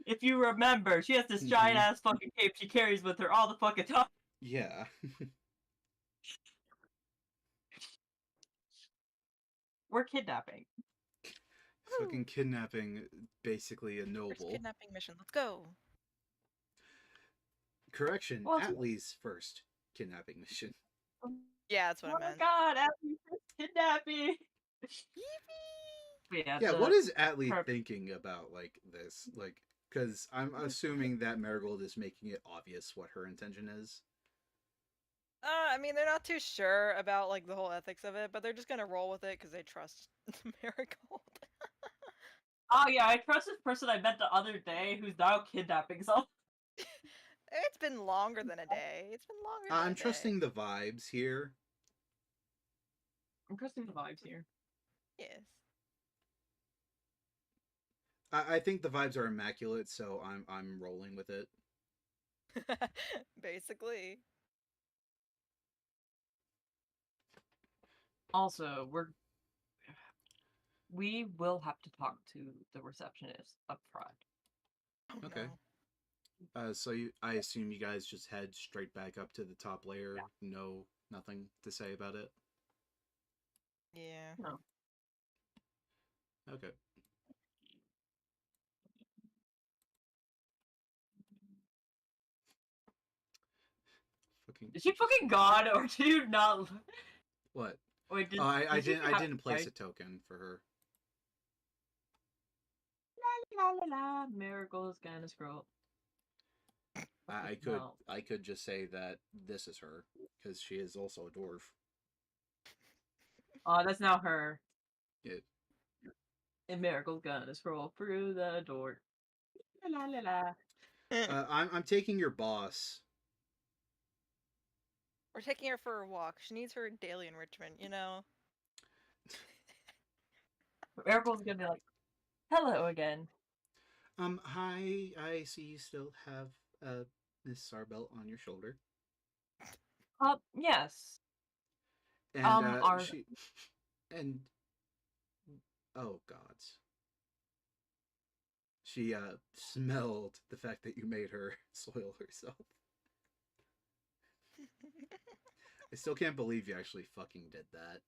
S2: If you remember, she has this giant ass fucking cape she carries with her all the fucking time.
S1: Yeah.
S2: We're kidnapping.
S1: Fucking kidnapping basically a
S3: First
S1: noble.
S3: kidnapping mission, let's go.
S1: Correction,
S2: Well,
S1: Atli's first kidnapping mission.
S3: Yeah, that's what
S2: oh
S3: I
S2: my
S3: meant.
S2: god, Abby, kidnapping.
S3: Yippee!
S2: Yeah,
S1: Yeah, what is Atli
S2: her-
S1: thinking about like this? Like, because I'm assuming that Marigold is making it obvious what her intention is.
S3: I mean, they're not too sure about like the whole ethics of it, but they're just gonna roll with it because they trust Marigold.
S2: Oh yeah, I trust this person I met the other day who's now kidnapping someone.
S3: It's been longer than a day. It's been longer than
S1: I'm
S3: a day.
S1: trusting the vibes here.
S2: I'm trusting the vibes here.
S3: Yes.
S1: I think the vibes are immaculate, so I'm rolling with it.
S3: Basically.
S2: Also, we will have to talk to the receptionist up front.
S3: Oh,
S1: Okay.
S3: no.
S1: So I assume you guys just head straight back up to the top layer. No, nothing to say about it.
S3: Yeah.
S2: No.
S1: Okay. Fucking.
S2: Is she fucking gone, or do you not?
S1: What?
S2: Wait,
S1: Oh, I
S2: did she
S1: didn't. I
S2: have-
S1: didn't place
S2: right?
S1: a token for her.
S2: La la la, miracles, kind of scroll.
S1: I could.
S2: No.
S1: I could just say that this is her because she is also a dwarf.
S2: Oh, that's now her.
S1: It,
S2: And miracles gonna scroll through the door. La la la.
S1: I'm taking your boss.
S3: We're taking her for a walk. She needs her daily enrichment, you know?
S2: Miracles gonna be like, hello again.
S1: Hi. I see you still have Miss Sarbelt on your shoulder,
S2: Yes.
S1: and
S2: Our
S1: she, and oh gods, she smelled the fact that you made her soil herself. I still can't believe you actually fucking did that.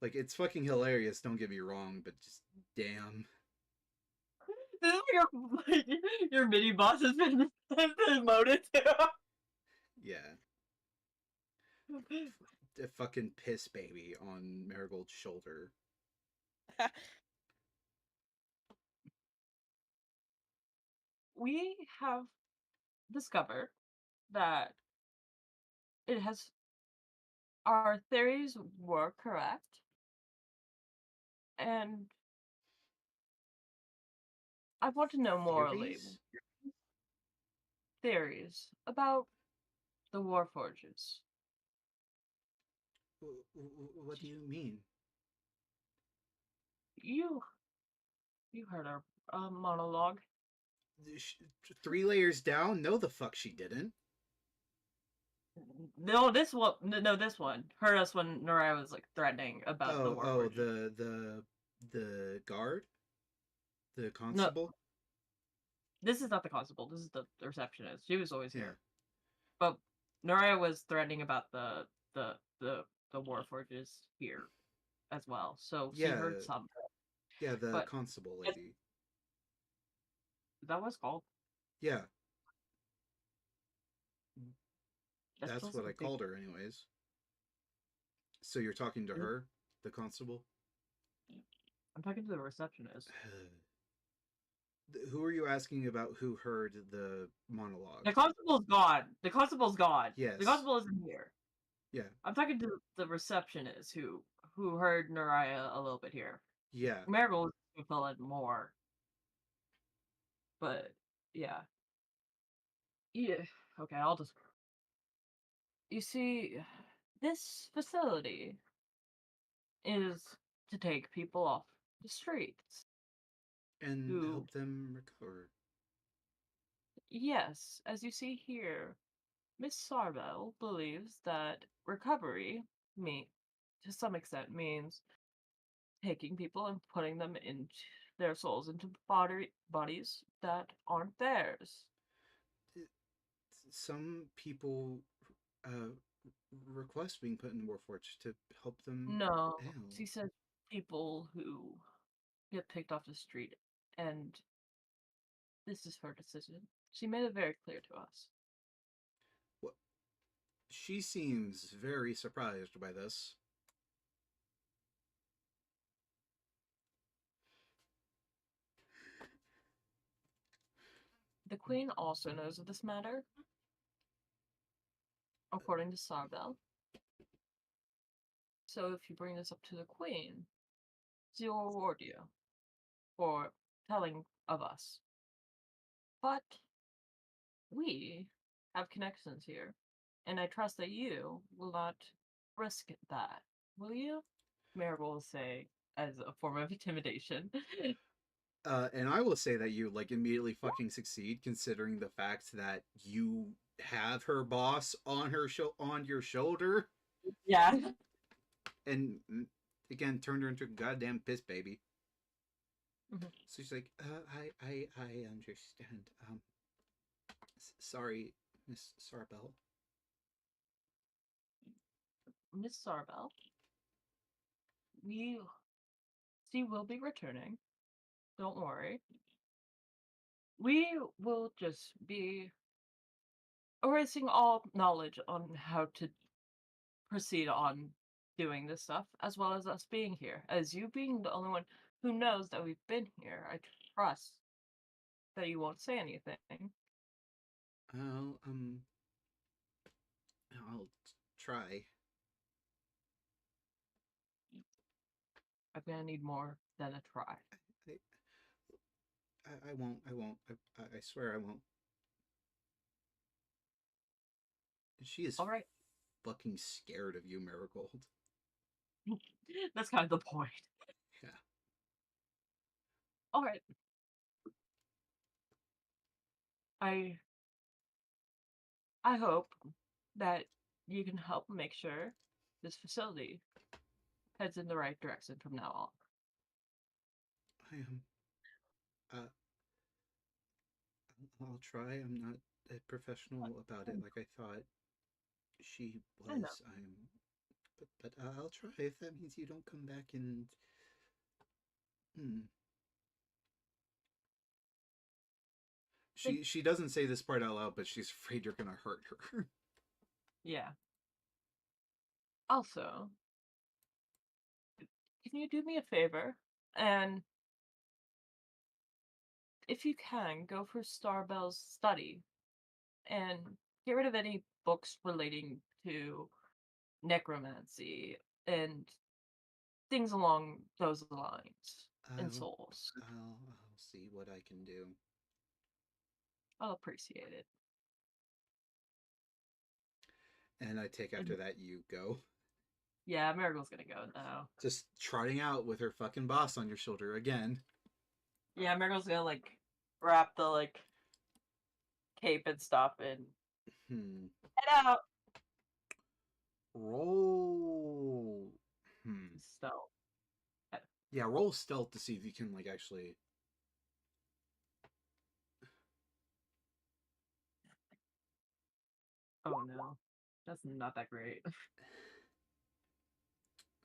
S1: Like, it's fucking hilarious, don't get me wrong, but just damn.
S2: this is your mini boss has been demoted to.
S1: Yeah. A fucking piss baby on Marigold's shoulder.
S2: We have discovered that it has our theories were correct, and I want to know more,
S1: Theories?
S2: theories about the Warforges.
S1: What do you mean?
S2: You heard our monologue.
S1: Sh- 3 layers down? No, the fuck she didn't.
S2: No, this one. No, this one heard us when Naraya was like threatening about the Warforges.
S1: The guard, the
S2: No,
S1: constable.
S2: this is not the constable. This is the receptionist. She was always
S1: Yeah,
S2: here. But Naraya was threatening about the Warforges here as well. So she
S1: yeah,
S2: heard some.
S1: yeah. The
S2: But
S1: constable
S2: is
S1: lady.
S2: that what it's called?
S1: Yeah,
S2: That
S1: that's
S2: feels
S1: what
S2: like
S1: I
S2: a big.
S1: called her, anyways. So you're talking to her, the constable.
S2: I'm talking to the receptionist.
S1: Who are you asking about? Who heard the monologue?
S2: The constable's gone. The constable's gone.
S1: Yes.
S2: The constable isn't here.
S1: Yeah.
S2: I'm talking to the receptionist who heard Naraya a little bit here.
S1: Yeah.
S2: Marigold will fill in more. But yeah. Yeah. Okay, I'll just you see, this facility is to take people off the streets.
S1: And
S2: Who
S1: help them recover.
S2: yes, as you see here, Miss Sarvel believes that recovery to some extent means taking people and putting them into their souls into bodies that aren't theirs.
S1: Some people uh, request being put in the Warforged to help them
S2: No,
S1: heal.
S2: she said people who get picked off the street, and this is her decision. She made it very clear to us.
S1: What? She seems very surprised by this.
S2: The Queen also knows of this matter, according to Sarbel. So if you bring this up to the Queen, she will reward you for telling of us. But we have connections here, and I trust that you will not risk that, will you? Marigold will say as a form of intimidation.
S1: And I will say that you like immediately fucking succeed, considering the fact that you have her boss on on your shoulder,
S2: Yeah.
S1: and again turned her into a goddamn piss baby.
S2: Mhm.
S1: So she's like, I understand. Sorry, Miss Sarbell.
S2: Miss Sarbell, we she will be returning. Don't worry. We will just be erasing all knowledge on how to proceed on doing this stuff, as well as us being here. As you being the only one who knows that we've been here, I trust that you won't say anything.
S1: I'll I'll try.
S2: I'm gonna need more than a try.
S1: I won't. I won't. I swear I won't. She is
S2: All right,
S1: fucking scared of you, Marigold.
S2: that's kind of the point.
S1: Yeah.
S2: All right, I I hope that you can help make sure this facility heads in the right direction from now on.
S1: I am. I'll try. I'm not a professional about it like I thought she
S2: I know.
S1: was. But I'll try if that means you don't come back and. Hmm. She doesn't say this part out loud, but she's afraid you're gonna hurt her.
S2: Yeah. Also, can you do me a favor? And if you can, go for Starbell's study and get rid of any books relating to necromancy and things along those lines and
S1: I'll
S2: souls.
S1: I'll see what I can do.
S2: I'll appreciate it.
S1: And I take after
S2: And
S1: that you go.
S2: yeah, Marigold's gonna go now.
S1: Just trotting out with her fucking boss on your shoulder again.
S2: Yeah, Marigold's gonna like wrap the like cape and stuff and
S1: Hmm.
S2: head out.
S1: Roll. Hmm.
S2: So
S1: Yeah, roll stealth to see if you can like actually.
S2: oh no. That's not that great.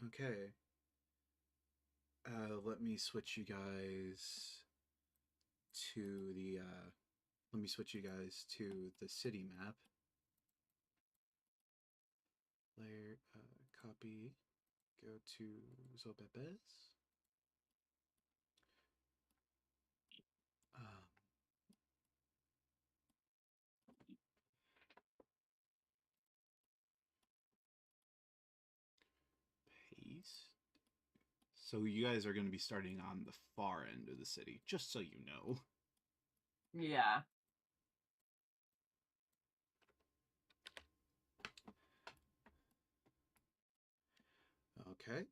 S1: Okay. Let me switch you guys to the let me switch you guys to the city map. Layer copy. Go to Zobebes. Um, paste. So you guys are going to be starting on the far end of the city, just so you know.
S2: Yeah.
S1: Okay.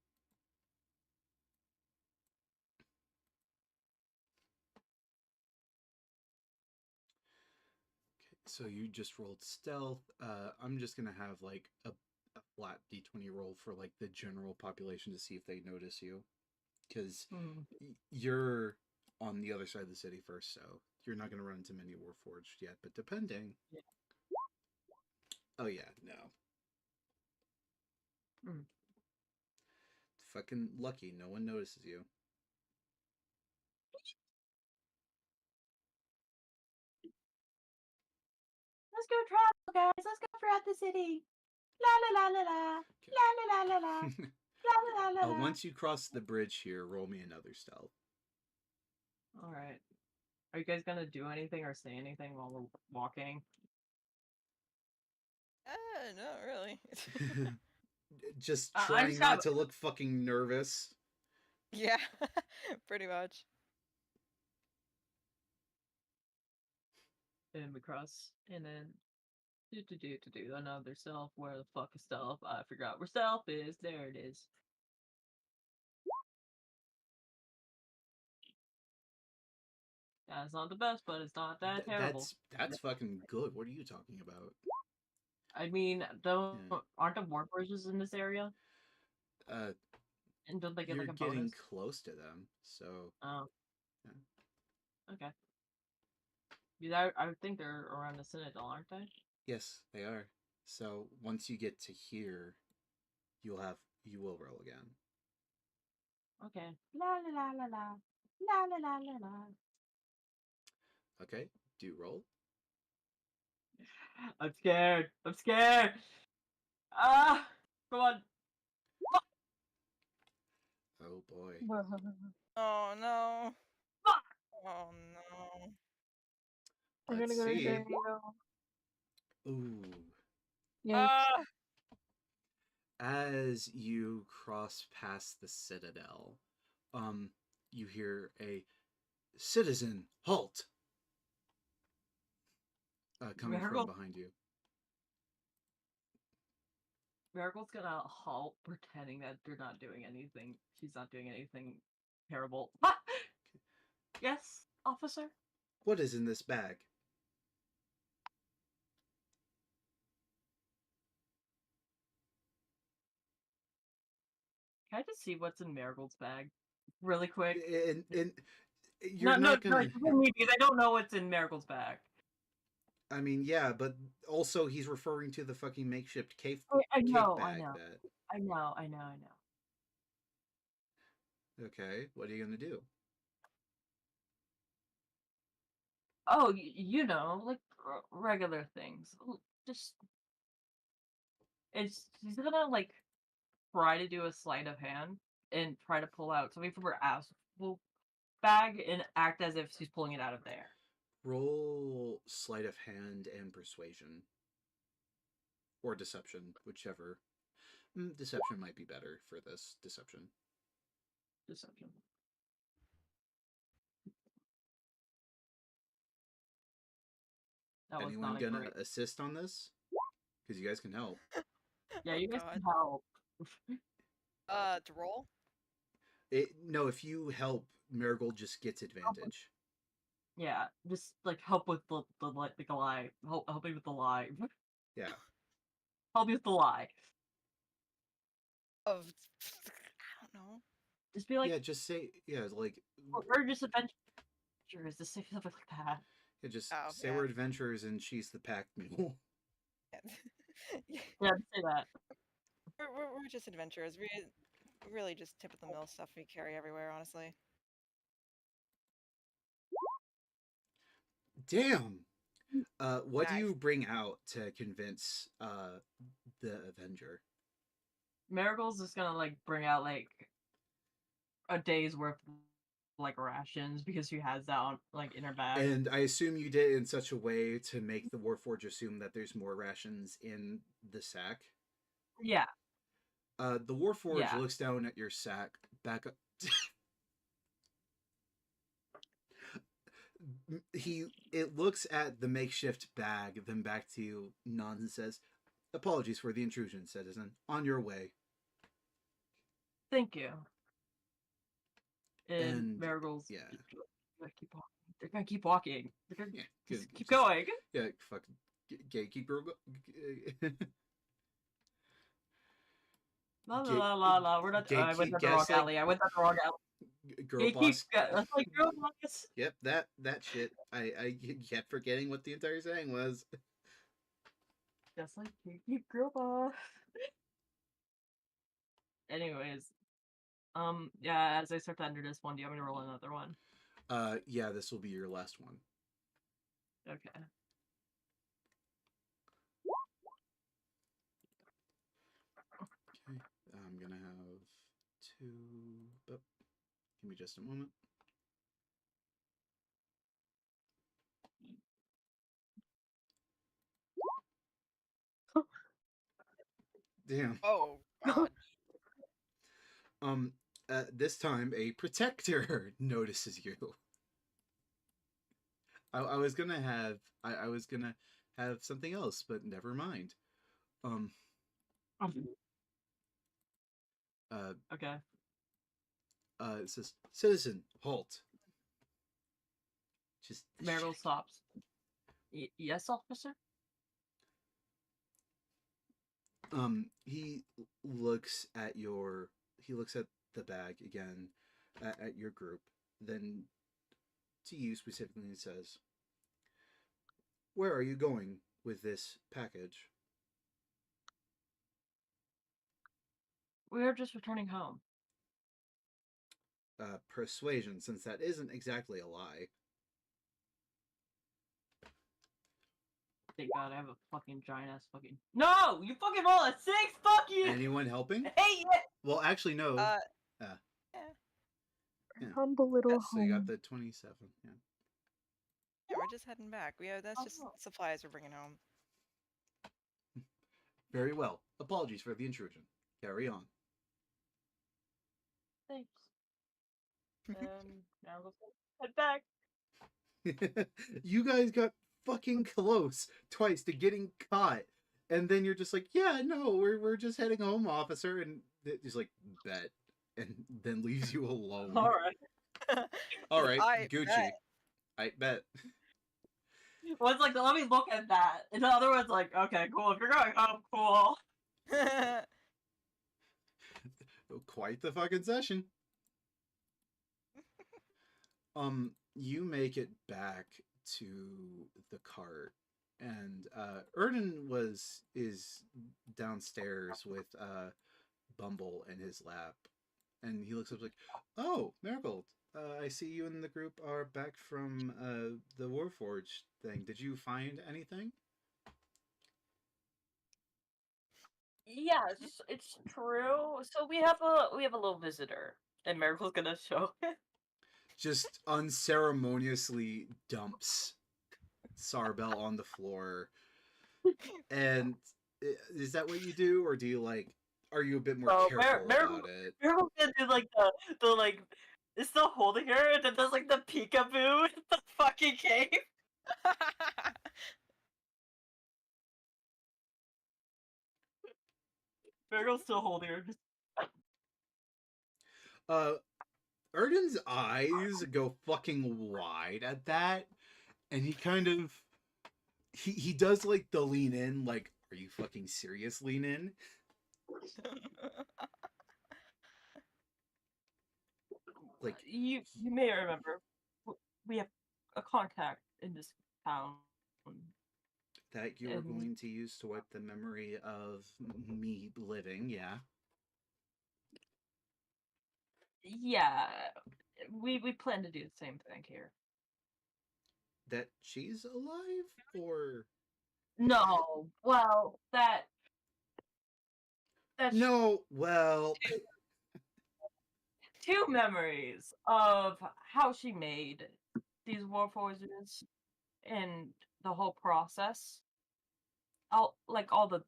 S1: So you just rolled stealth. I'm just gonna have like a flat d20 roll for like the general population to see if they notice you, because
S2: Hmm.
S1: you're on the other side of the city first, so you're not gonna run into many Warforged yet. But depending.
S2: Yeah.
S1: Oh yeah, no.
S2: Hmm.
S1: Fucking lucky, no one notices you.
S2: Let's go travel, guys. Let's go throughout the city. La la la la la. La la la la la. La la la la.
S1: Once you cross the bridge here, roll me another stealth.
S2: All right. Are you guys gonna do anything or say anything while we're walking?
S3: Not really.
S1: Just
S2: I
S1: trying
S2: just
S1: not
S2: got
S1: to look fucking nervous.
S3: Yeah, pretty much.
S2: and we cross, and then Do. Another self. Where the fuck is self? I forgot where self is. There it is. That's not the best, but it's not that terrible.
S1: That's fucking good. What are you talking about?
S2: I mean, aren't the warp bridges in this area?
S1: Uh,
S2: And don't they get
S1: you're
S2: like a
S1: getting
S2: bonus?
S1: close to them, so
S2: Oh.
S1: Yeah.
S2: Okay. Yeah, I would think they're around the Citadel, aren't they?
S1: yes, they are. So once you get to here, you will roll again.
S2: Okay. La la la la la. La la la la la.
S1: Okay, do roll.
S2: I'm scared. I'm scared. Ah! Come on.
S1: Oh boy.
S3: Oh no.
S2: Fuck!
S3: Oh no.
S4: I'm
S1: Let's
S4: gonna go to
S1: see.
S4: jail.
S1: Ooh.
S4: Yikes.
S1: As you cross past the Citadel, you hear a citizen halt coming from
S2: Miracle.
S1: behind you.
S2: Miracle's gonna halt, pretending that they're not doing anything. She's not doing anything terrible. Ah! Yes, officer.
S1: What is in this bag?
S2: Can I just see what's in Marigold's bag, really quick?
S1: And you're not
S2: no,
S1: gonna.
S2: it's for me because I don't know what's in Marigold's bag.
S1: I mean, yeah, but also he's referring to the fucking makeshift cave
S2: I
S1: cake
S2: know,
S1: bag.
S2: I know.
S1: Okay, what are you gonna do?
S2: Oh, you know, like regular things. Just she's gonna like try to do a sleight of hand and try to pull out something from her ass bag and act as if she's pulling it out of there.
S1: Roll sleight of hand and persuasion, or deception, whichever. Deception might be better for this. Deception.
S2: Deception. That was
S1: Anyone
S2: not a
S1: gonna
S2: great.
S1: assist on this? Because you guys can help.
S2: Yeah, you guys can
S3: God.
S2: help.
S3: To roll?
S1: No, if you help, Marigold just gets advantage.
S2: Yeah, just like help with the lie. Help me with the lie.
S1: Yeah.
S2: Help me with the lie.
S3: Of I don't know.
S2: Just be like,
S1: Yeah, just say like
S2: we're just adventurers. Just say something like that.
S1: yeah, just
S3: Oh,
S1: say
S3: yeah.
S1: we're adventurers and she's the pack mule.
S3: Yeah.
S2: Yeah, just say that.
S3: We're just adventurers. We really just tip of the mill stuff we carry everywhere, honestly.
S1: Damn. What do
S3: Nice.
S1: you bring out to convince the Avenger?
S2: Marigold's just gonna like bring out like a day's worth of, like rations because she has that on like in her bag.
S1: And I assume you did it in such a way to make the Warforged assume that there's more rations in the sack.
S2: Yeah.
S1: The Warforged
S2: Yeah.
S1: looks down at your sack, back up. It looks at the makeshift bag, then back to you, nods and says, "Apologies for the intrusion, citizen. On your way."
S2: Thank you. And
S1: And
S2: Marigold's
S1: yeah,
S2: keep walking. They're gonna keep walking. They're gonna
S1: yeah,
S2: just keep
S1: just,
S2: going.
S1: yeah, fucking gatekeeper.
S2: La la la la la. We're not. I went down the wrong alley. I went down the wrong alley.
S1: Girl boss.
S2: That's like girl boss.
S1: Yep, that shit. I kept forgetting what the entire saying was.
S2: Just like keep girl boss. Anyways, yeah. As I start to enter this one, do you want me to roll another one?
S1: Yeah, this will be your last one.
S2: Okay.
S1: Okay, I'm gonna have two. Oh, give me just a moment. Damn.
S3: Oh God.
S1: This time a protector notices you. I was gonna have I was gonna have something else, but never mind. Um. Uh.
S2: Okay.
S1: It says, "Citizen, halt." Just
S2: Marigold stops. Yes, officer?
S1: He looks at your. He looks at the bag again, at your group. Then to you specifically, and says, "Where are you going with this package?"
S2: We're just returning home.
S1: Persuasion, since that isn't exactly a lie.
S2: Thank God I have a fucking giant ass fucking. No! You fucking roll a 6! Fuck you!
S1: Anyone helping?
S2: I hate it!
S1: Well, actually, no.
S3: Yeah.
S1: Yeah.
S4: Humble little
S1: So you got
S4: home.
S1: the 27. Yeah.
S3: Yeah, we're just heading back. That's just
S2: Oh.
S3: supplies we're bringing home.
S1: Very well. Apologies for the intrusion. Carry on.
S2: Thanks. Now we'll head back.
S1: You guys got fucking close twice to getting caught, and then you're just like, "Yeah, no, we're just heading home, officer," and he's like, "Bet," and then leaves you alone.
S2: Alright.
S1: All right,
S3: I
S1: Gucci.
S3: bet.
S1: I bet.
S2: One's like, let me look at that. And the other one's like, okay, cool. If you're going home, cool.
S1: Quite the fucking session. You make it back to the cart, and Erden is downstairs with Bumble in his lap, and he looks up like, "Oh, Marigold, I see you and the group are back from the Warforged thing. Did you find anything?"
S2: Yes, it's true. So we have a little visitor, and Miracle's gonna show it.
S1: Just unceremoniously dumps Sarbel on the floor. And is that what you do, or do you like? Are you a bit more
S2: So
S1: careful
S2: Miracle,
S1: about it?
S2: Miracle's gonna do like the like, it's still holding her, and then does like the peekaboo in the fucking cave. Miracle's still holding her.
S1: Erden's eyes go fucking wide at that, and he kind of he does like the lean in, like, "Are you fucking serious?" Lean in. Like,
S2: You may remember, we have a contact in this town.
S1: that you were
S2: And
S1: going to use to wipe the memory of me living, yeah.
S2: yeah, we plan to do the same thing here.
S1: That she's alive, or
S2: No, well, that's
S1: no? Well,
S2: two memories of how she made these warforges and the whole process. All the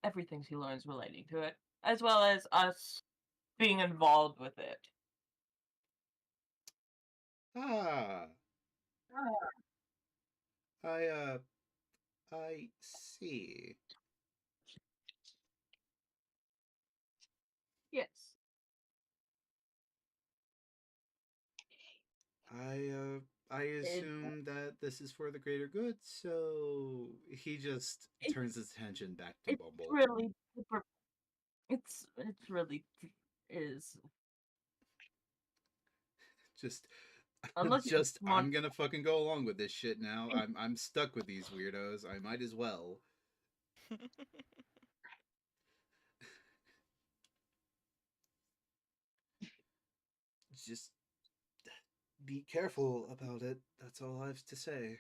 S2: everything she learns relating to it, as well as us being involved with it.
S1: ah, I see.
S2: Yes.
S1: I assume that this is for the greater good, so he just turns his attention back to
S2: It's
S1: Bumble.
S2: really super. It's really is.
S1: Just
S2: Unless you
S1: just
S2: want,
S1: I'm gonna fucking go along with this shit now. I'm stuck with these weirdos. I might as well. Just be careful about it. That's all I have to say.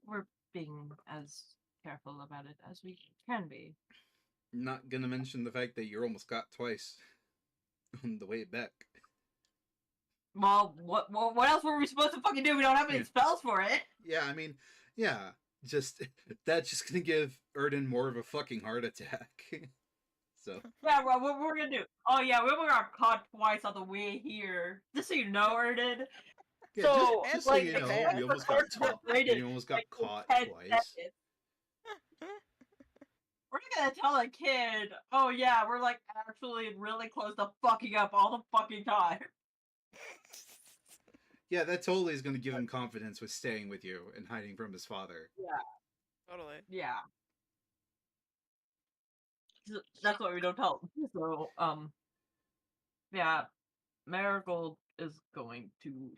S2: we're being as careful about it as we can be.
S1: Not gonna mention the fact that you're almost got twice on the way back.
S2: Well, what else were we supposed to fucking do? We don't have any
S1: Yeah.
S2: spells for it.
S1: Yeah, I mean, yeah, just that's just gonna give Erden more of a fucking heart attack. So
S2: Yeah, well, what we're gonna do? Oh yeah, we got caught twice on the way here. Just so you know, Erden,
S1: Yeah,
S2: So,
S1: just so
S2: like,
S1: you
S3: the
S1: know,
S3: fan.
S1: you almost
S2: starts
S1: got
S2: rated,
S1: you almost
S2: like,
S1: got
S2: in
S1: caught
S2: 10
S1: twice.
S2: seconds. We're not gonna tell a kid, oh yeah, we're like actually really close to fucking up all the fucking time.
S1: Yeah, that totally is going to give him confidence with staying with you and hiding from his father.
S2: Yeah,
S3: Totally.
S2: yeah. So that's why we don't tell them. So, yeah, Marigold is going to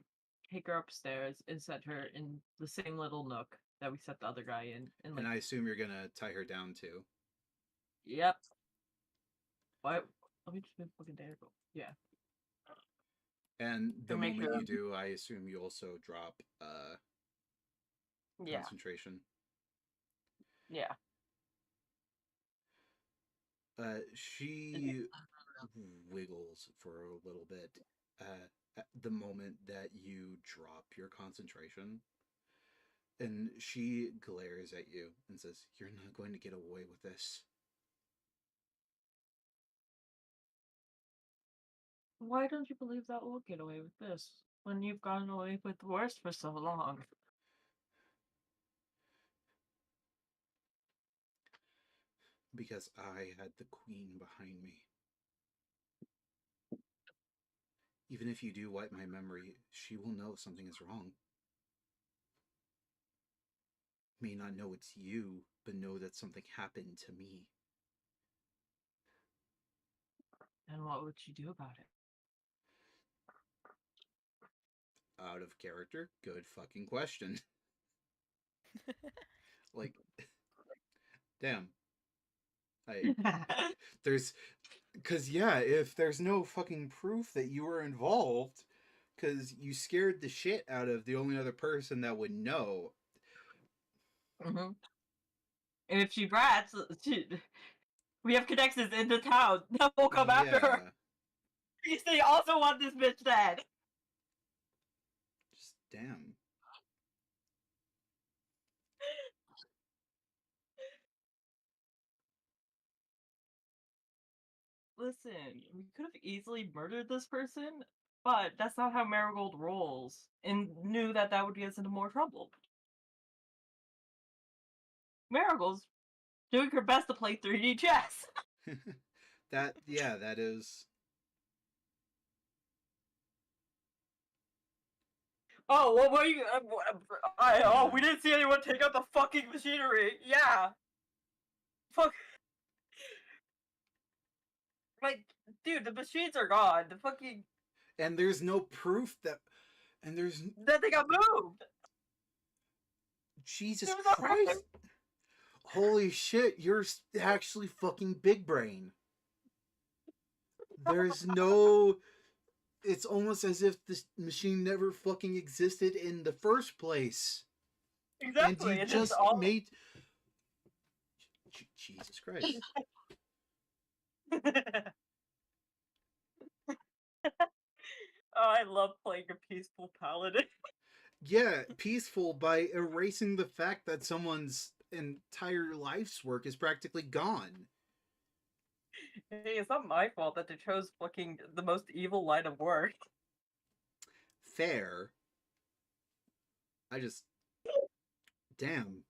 S2: take her upstairs and set her in the same little nook that we set the other guy in. And like,
S1: And I assume you're going to tie her down too.
S2: yep. What? Let me just move fucking Marigold. Yeah.
S1: And the
S2: To make
S1: moment
S2: sure.
S1: you do, I assume you also drop
S2: Yeah.
S1: concentration.
S2: Yeah.
S1: She wiggles for a little bit at the moment that you drop your concentration. And she glares at you and says, "You're not going to get away with this."
S2: Why don't you believe that we'll get away with this when you've gotten away with worse for so long?
S1: Because I had the queen behind me. Even if you do wipe my memory, she will know something is wrong. May not know it's you, but know that something happened to me.
S2: And what would you do about it?
S1: Out of character? Good fucking question. Like, damn. There's. Because, yeah, if there's no fucking proof that you were involved, because you scared the shit out of the only other person that would know.
S2: Mm-hmm. And if she rats, we have connections in the town that will come after her. They also want this bitch dead.
S1: Just damn.
S2: Listen, we could have easily murdered this person, but that's not how Marigold rolls, and knew that that would get us into more trouble. Marigold's doing her best to play 3D chess.
S1: That is.
S2: Oh, well, what are you? Oh, we didn't see anyone take out the fucking machinery. Yeah. Fuck. Like, dude, the machines are gone. The fucking.
S1: And there's no proof that. And there's.
S2: That they got moved.
S1: Jesus
S2: There was a
S1: Christ! Holy shit, you're actually fucking big brain. There's no. It's almost as if this machine never fucking existed in the first place.
S2: Exactly.
S1: And you
S2: And
S1: just
S2: all...
S1: made. Jesus Christ.
S2: Oh, I love playing a peaceful paladin.
S1: Yeah, peaceful by erasing the fact that someone's entire life's work is practically gone.
S2: Hey, it's not my fault that they chose fucking the most evil line of work.
S1: Fair. I just. Damn.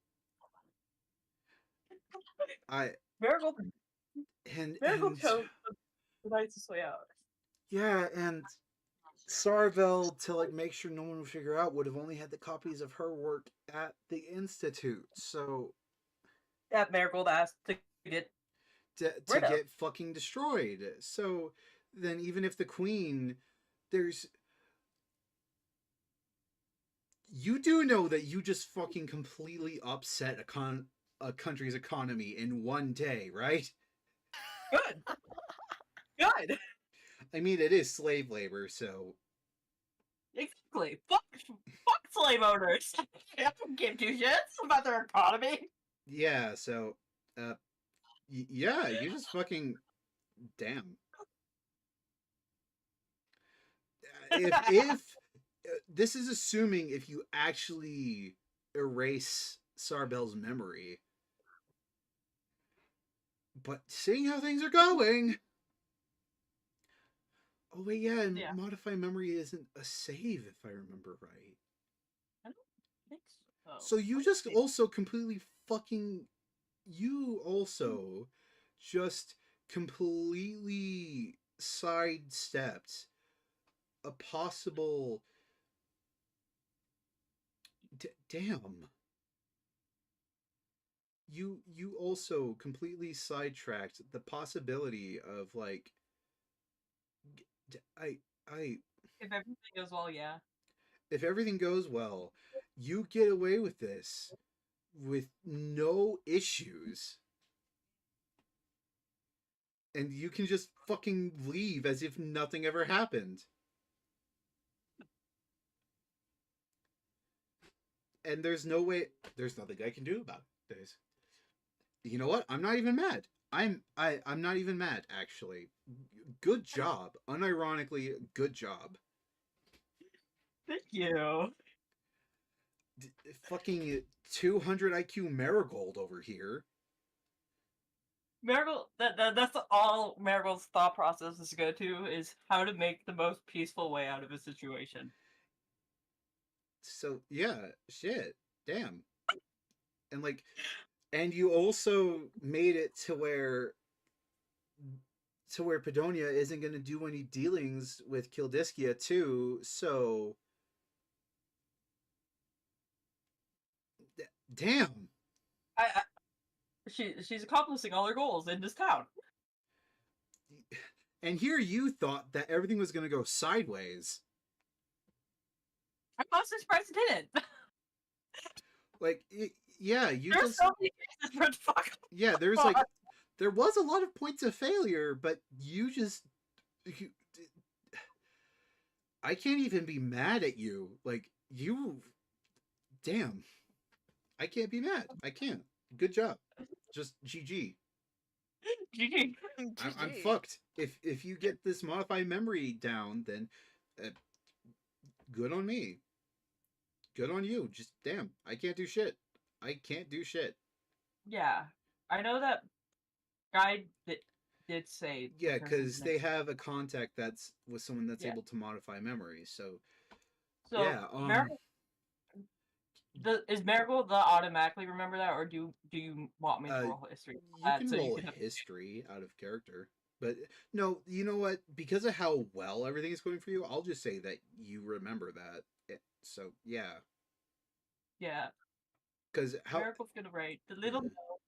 S2: Marigold
S1: And
S2: chose the nicest way out.
S1: yeah, and Sarvel, to like make sure no one would figure out, would have only had the copies of her work at the institute. So
S2: That Marigold asked to get
S1: to
S2: rid of.
S1: get fucking destroyed. So then, even if the queen, there's. You do know that you just fucking completely upset a country's economy in one day, right?
S2: Good. Good.
S1: I mean, it is slave labor, so.
S2: Exactly. Fuck slave owners. I don't give two shits about their economy.
S1: Yeah, so. Yeah, you just fucking. Damn. If this is assuming if you actually erase Sarbel's memory, but seeing how things are going, Oh wait, yeah, and
S2: Yeah.
S1: modify memory isn't a save if I remember right.
S2: I don't think so.
S1: So you just also completely fucking you also just completely sidestepped a possible damn. You also completely sidetracked the possibility of like I I
S2: If everything goes well, yeah.
S1: if everything goes well, you get away with this with no issues. And you can just fucking leave as if nothing ever happened. And there's no way there's nothing I can do about it. You know what? I'm not even mad. I'm not even mad actually. Good job. Unironically, good job.
S2: Thank you.
S1: Fucking 200 IQ Marigold over here.
S2: Marigold, that's all Marigold's thought process is go to is how to make the most peaceful way out of a situation.
S1: So, yeah, shit. Damn. And like and you also made it to where Pedonia isn't going to do any dealings with Kildiskia too. So, damn.
S2: I she's accomplishing all her goals in this town.
S1: And here you thought that everything was going to go sideways.
S2: I'm honestly surprised it didn't.
S1: Like, yeah, you
S2: There's
S1: just
S2: so many cases for it to fuck up.
S1: yeah. There's like there was a lot of points of failure, but you just you, I can't even be mad at you. Like you, damn. I can't be mad. I can't. Good job. Just GG.
S2: GG.
S1: I'm
S3: GG.
S1: fucked. If you get this modified memory down, then uh, good on me. Good on you. Just damn. I can't do shit. I can't do shit.
S2: Yeah, I know that guy did say the
S1: Yeah,
S2: person's
S1: because they
S2: next.
S1: have a contact that's with someone that's
S2: Yeah.
S1: able to modify memories. So
S2: So
S1: yeah.
S2: Marigold, is Marigold the automatically remember that, or do you want me to roll history?
S1: You can
S2: So
S1: roll
S2: you can
S1: history out of character. But no, you know what? Because of how well everything is going for you, I'll just say that you remember that. So yeah,
S2: yeah.
S1: because how
S2: Marigold's gonna write the little note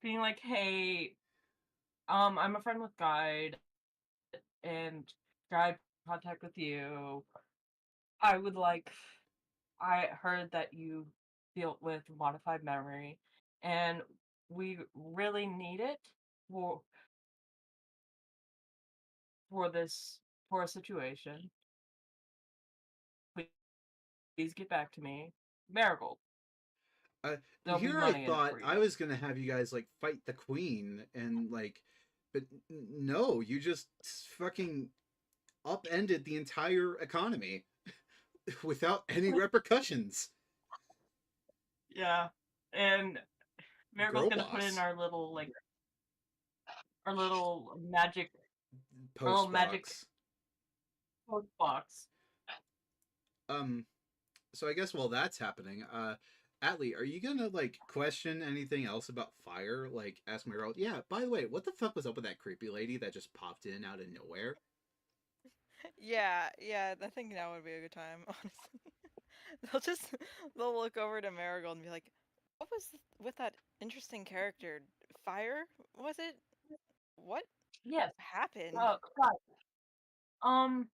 S2: being like, "Hey, I'm a friend with Guide, and Guide contact with you. I would like. I heard that you dealt with modified memory, and we really need it for for this for a situation. Please get back to me, Marigold. There'll be
S1: here I
S2: money in it
S1: thought
S2: for
S1: I
S2: you."
S1: was gonna have you guys like fight the queen and like, but no, you just fucking upended the entire economy without any repercussions.
S2: Yeah, and Marigold's
S1: Girl
S2: gonna put in
S1: boss
S2: our little magic
S1: post box.
S2: post box.
S1: So I guess while that's happening, Atlee, are you gonna like question anything else about fire? Like ask my girl, yeah, by the way, what the fuck was up with that creepy lady that just popped in out of nowhere?
S3: Yeah, I think now would be a good time, honestly. They'll look over to Marigold and be like, "What was with that interesting character? Fire? Was it? What
S2: Yes.
S3: happened?"
S2: Right. Um.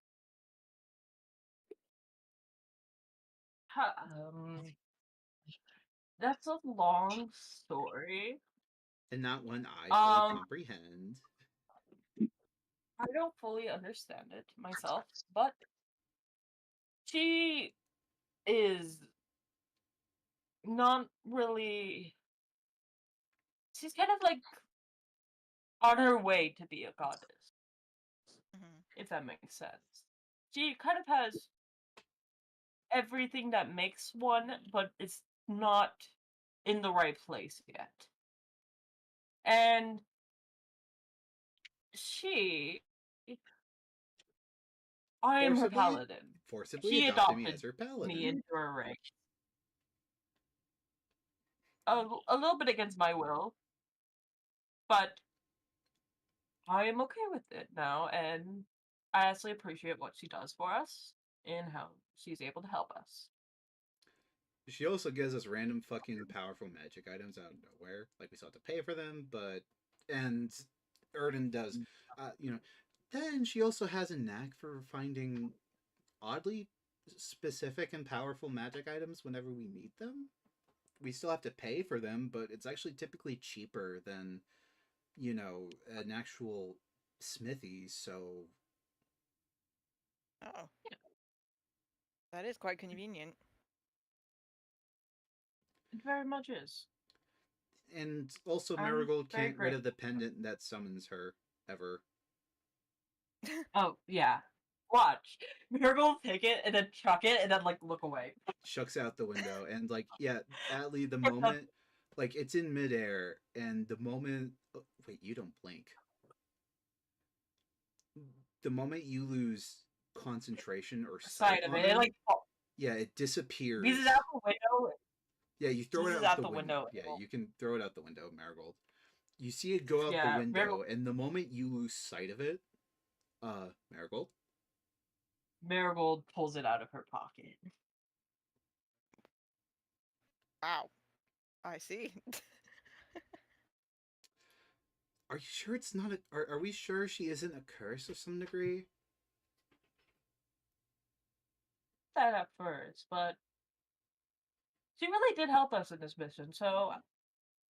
S2: That's a long story.
S1: And not one I fully
S2: Um.
S1: comprehend.
S2: I don't fully understand it myself, but she is not really. She's kind of like on her way to be a goddess,
S3: Mhm.
S2: if that makes sense. She kind of has everything that makes one, but it's not in the right place yet. And she I am her
S1: Forcibly-
S2: paladin.
S1: Forcibly
S2: She
S1: adopted me
S2: adopted
S1: as her
S2: me
S1: paladin.
S2: into her ranks. A little bit against my will, but I am okay with it now, and I honestly appreciate what she does for us and how she's able to help us.
S1: She also gives us random fucking powerful magic items out of nowhere. Like, we still have to pay for them, but... And Erden does, you know... Then she also has a knack for finding oddly specific and powerful magic items whenever we need them. We still have to pay for them, but it's actually typically cheaper than, you know, an actual smithy, so...
S3: Oh. That is quite convenient.
S2: It very much is.
S1: And also,
S2: I'm
S1: Marigold
S2: very
S1: can't rid of the
S2: grateful.
S1: pendant that summons her, ever.
S2: Oh, yeah. Watch. Miracle will take it and then chuck it and then, like, look away.
S1: Shucks out the window, and, like, yeah, Atlee, the moment... Like, it's in midair, and the moment... Oh, wait, you don't blink. The moment you lose concentration or sight
S2: Side of
S1: on
S2: it.
S1: them,
S2: like,
S1: yeah, it disappears.
S2: pieces out the window.
S1: Yeah, you throw it
S2: Pieces
S1: out the window. Yeah, you can throw it out the window, Marigold. You see it go out the
S2: Yeah,
S1: window,
S2: Marigold.
S1: and the moment you lose sight of it, Marigold,
S2: Marigold pulls it out of her pocket.
S3: Wow. I see.
S1: are you sure it's not a... Are we sure she isn't a curse of some degree?
S2: That at first, but she really did help us in this mission, so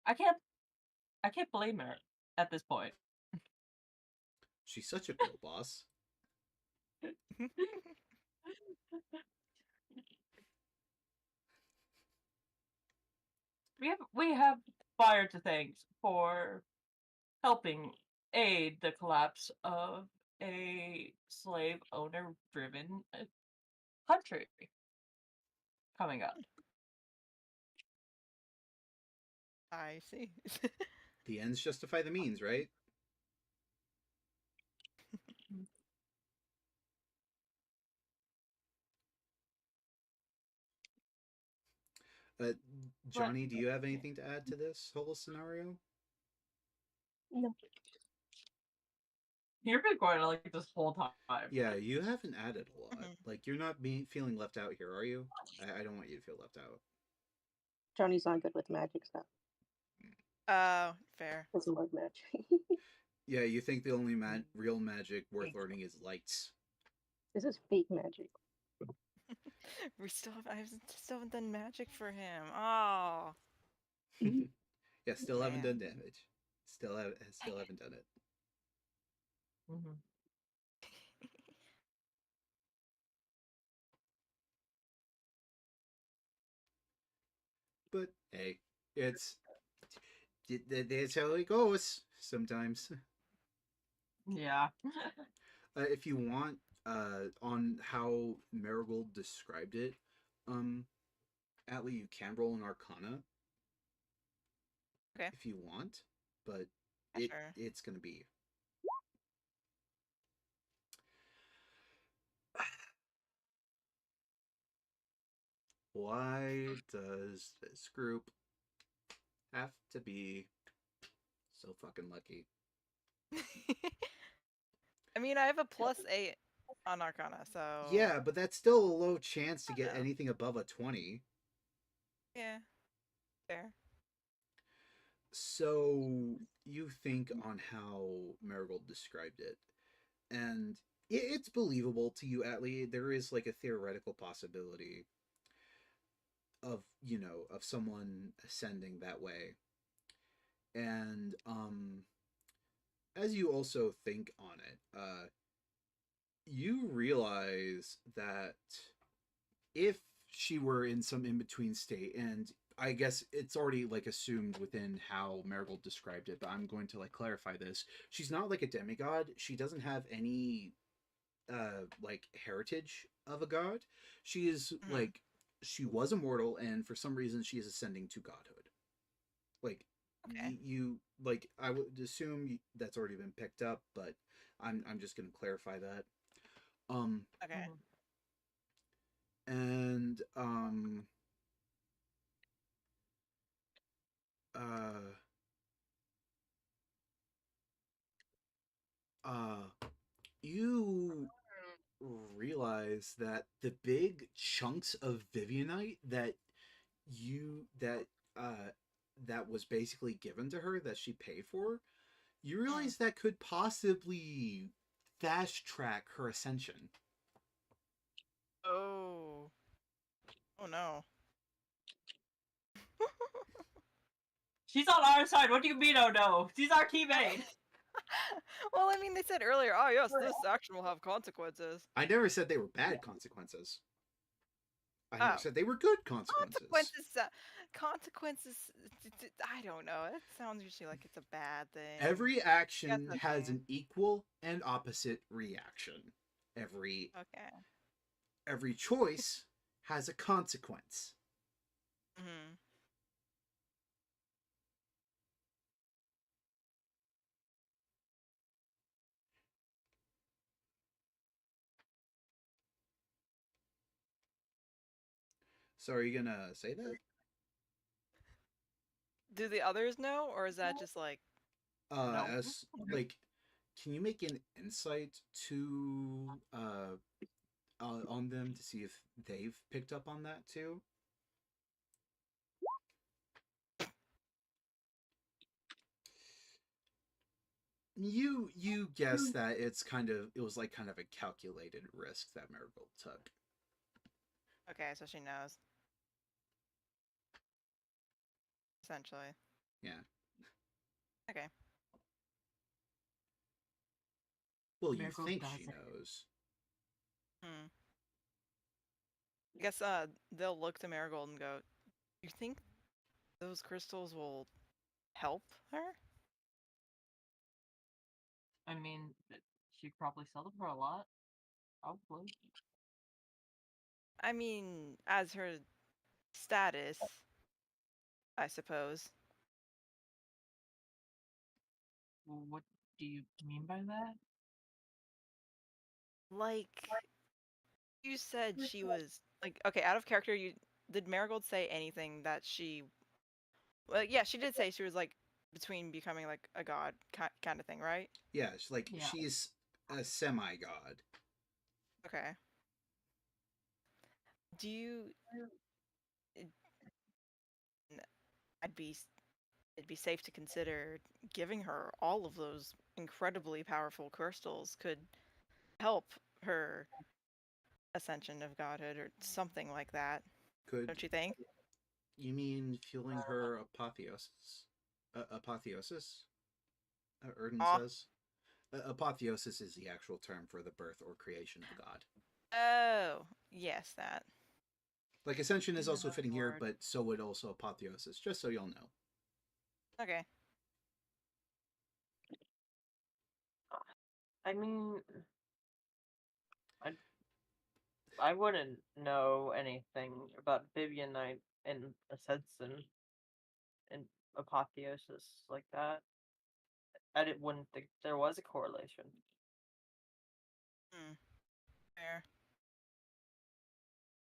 S2: I can't blame her at this point.
S1: She's such a girl boss.
S2: We have Fire to thank for helping aid the collapse of a slave owner driven country coming up.
S3: I see.
S1: The ends justify the means, right? Johnny, do you have anything to add to this whole scenario?
S4: No.
S2: You've been going on like this whole time.
S1: Yeah, you haven't added a lot.
S3: Mhm.
S1: Like, you're not feeling left out here, are you? I don't want you to feel left out.
S4: Johnny's not good with magic stuff.
S3: Fair.
S4: Doesn't love magic.
S1: Yeah, you think the only real magic worth learning is lights.
S4: This is fake magic.
S3: I still haven't done magic for him. Oh.
S1: Yeah, still haven't
S3: Man.
S1: done damage. Still haven't done it.
S2: Mm-hmm.
S1: But hey, it's that's how it goes sometimes.
S2: Yeah.
S1: If you want, on how Marigold described it, Atlee, you can roll an Arcana.
S3: Okay.
S1: If you want, but
S3: Sure.
S1: it's gonna be. Why does this group have to be so fucking lucky?
S3: I mean, I have a +8 on Arcana, so
S1: Yeah, but that's still a low chance to get
S3: know.
S1: anything above a 20.
S3: yeah, fair.
S1: So you think on how Marigold described it, and it's believable to you, Atlee. There is like a theoretical possibility of, you know, of someone ascending that way. And as you also think on it, you realize that if she were in some in-between state, and I guess it's already like assumed within how Marigold described it, but I'm going to like clarify this. She's not like a demigod. She doesn't have any like heritage of a god. She is like, she was immortal, and for some reason she is ascending to godhood. Like,
S3: Okay.
S1: you like, I would assume that's already been picked up, but I'm just going to clarify that.
S3: Okay.
S2: Mhm.
S1: and uh uh you realize that the big chunks of Vivianite that uh that was basically given to her that she paid for, you realize that could possibly fast track her ascension.
S3: Oh. Oh no.
S2: She's on our side. What do you mean, oh no? She's our teammate.
S3: Well, I mean, they said earlier, oh yes, this action will have consequences.
S1: I never said they were bad consequences. I never
S3: Oh.
S1: said they were good consequences.
S3: Consequences. I don't know. It sounds usually like it's a bad thing.
S1: Every action
S3: That's
S1: has
S3: okay.
S1: an equal and opposite reaction.
S3: Okay.
S1: Every choice has a consequence.
S3: Hmm.
S1: So are you gonna say that?
S3: Do the others know, or is that just like
S2: No.
S1: As like, can you make an insight to on them to see if they've picked up on that too? You guess that it was like kind of a calculated risk that Marigold took.
S3: okay? So she knows essentially.
S1: Yeah.
S3: Okay.
S1: Well, you
S2: Marigold
S1: think
S2: does
S1: she
S2: it.
S1: knows.
S3: Hmm. I guess they'll look to Marigold and go, "You think those crystals will help her?"
S2: I mean, she'd probably sell them for a lot. Probably.
S3: I mean, as her status, I suppose.
S2: What do you mean by that?
S3: Like you said, she was like okay, out of character. You did Marigold say anything that she? Well, yeah, she did say she was like between becoming like a god kind of thing, right?
S1: Yeah, she's like
S2: Yeah.
S1: she's a semi god.
S3: Okay. Do you? it- I'd be. It'd be safe to consider giving her all of those incredibly powerful crystals could help her ascension of godhood or something like that.
S1: Could
S3: Don't you think?
S1: you mean fueling her apotheosis? Apotheosis? Erden
S3: Aw.
S1: says. Apotheosis is the actual term for the birth or creation of a god.
S3: Oh, yes, that.
S1: Like ascension is also
S2: Another
S1: fitting here,
S2: word.
S1: but so would also apotheosis. Just so you'll know.
S3: Okay.
S2: I mean, I I wouldn't know anything about Vivianite and Ascension and apotheosis like that. Wouldn't think there was a correlation.
S3: Hmm. Fair.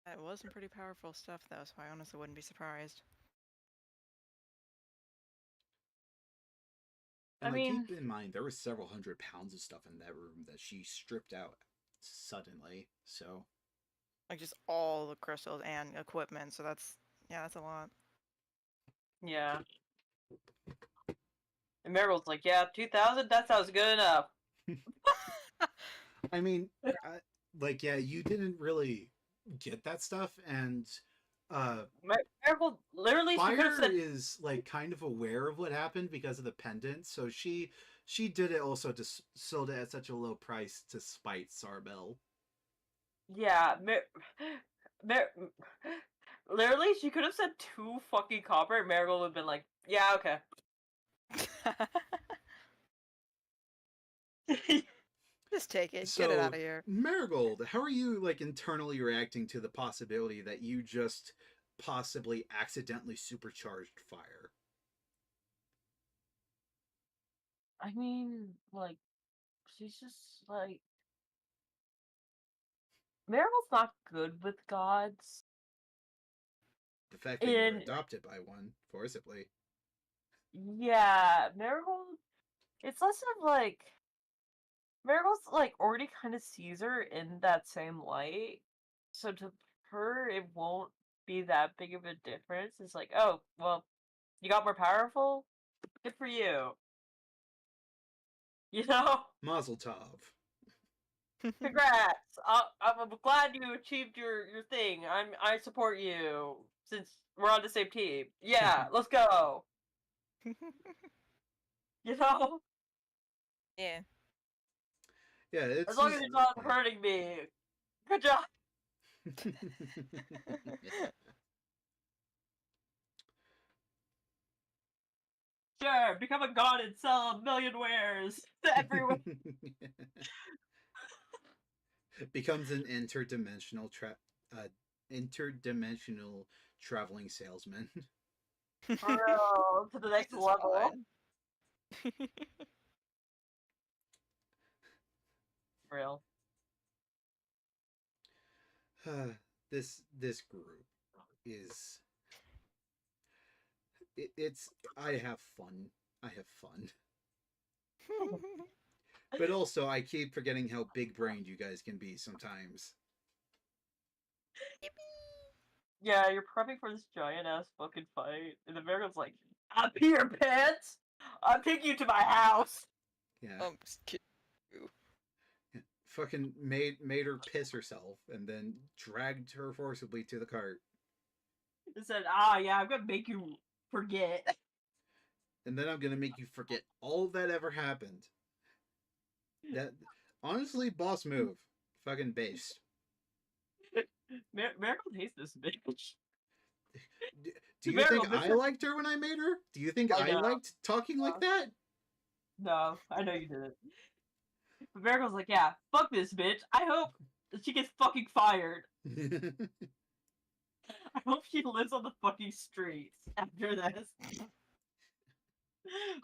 S3: That was some pretty powerful stuff, though, so I honestly wouldn't be surprised.
S2: I
S1: And like
S2: mean,
S1: keep in mind there were several hundred pounds of stuff in that room that she stripped out suddenly. So
S3: Like, just all the crystals and equipment, so yeah, that's a lot.
S2: yeah. And Marigold's like, yeah, 2,000. That sounds good enough.
S1: I mean, like yeah, you didn't really get that stuff, and
S2: Marigold literally she could have
S1: Fire
S2: said,
S1: is like kind of aware of what happened because of the pendant, so she did it also to sold it at such a low price to spite Sarbel.
S2: yeah. Mar- literally she could have said 2 fucking copper, and Marigold would have been like, yeah, okay.
S3: Just take it. Get it
S1: So
S3: out of here.
S1: Marigold, how are you like internally reacting to the possibility that you just possibly accidentally supercharged fire?
S2: I mean, like, she's just like, Maribel's not good with gods.
S1: The fact that you were
S2: In
S1: adopted by one forcibly.
S2: yeah, Marigold. It's less of like Marigold's like already kind of sees her in that same light, so to her it won't be that big of a difference. It's like, oh well, you got more powerful. Good for you. You know,
S1: Mazel tov.
S2: congrats. I'm glad you achieved your thing. I support you since we're on the same team. Yeah, let's go. You know,
S3: Yeah.
S1: Yeah, it's
S2: as long as
S1: just
S2: it's not hurting me. Good job. Sure, become a god and sell a million wares to everyone.
S1: Becomes an interdimensional traveling salesman.
S2: For real, to the next
S3: This is
S2: level.
S3: fine.
S2: For real.
S1: This group is it's I have fun. I have fun. But also I keep forgetting how big brained you guys can be sometimes.
S2: Yeah, you're prepping for this giant ass fucking fight, and the American's like, "I'm here, pants. I'm taking you to my house."
S1: Yeah.
S3: Just kidding.
S1: Fucking made her piss herself and then dragged her forcibly to the cart.
S2: And said, yeah, I'm gonna make you forget."
S1: And then I'm gonna make you forget all that ever happened. That honestly, boss move. Fucking based.
S2: Miracle hates this bitch.
S1: Do you
S2: Miracle,
S1: think
S2: this
S1: I
S2: is.
S1: liked her when I made her? Do you think
S2: I
S1: I
S2: know.
S1: liked talking like that?
S2: No, I know you didn't. But Miracle's like, yeah, fuck this bitch. I hope she gets fucking fired. I hope she lives on the fucking streets after this.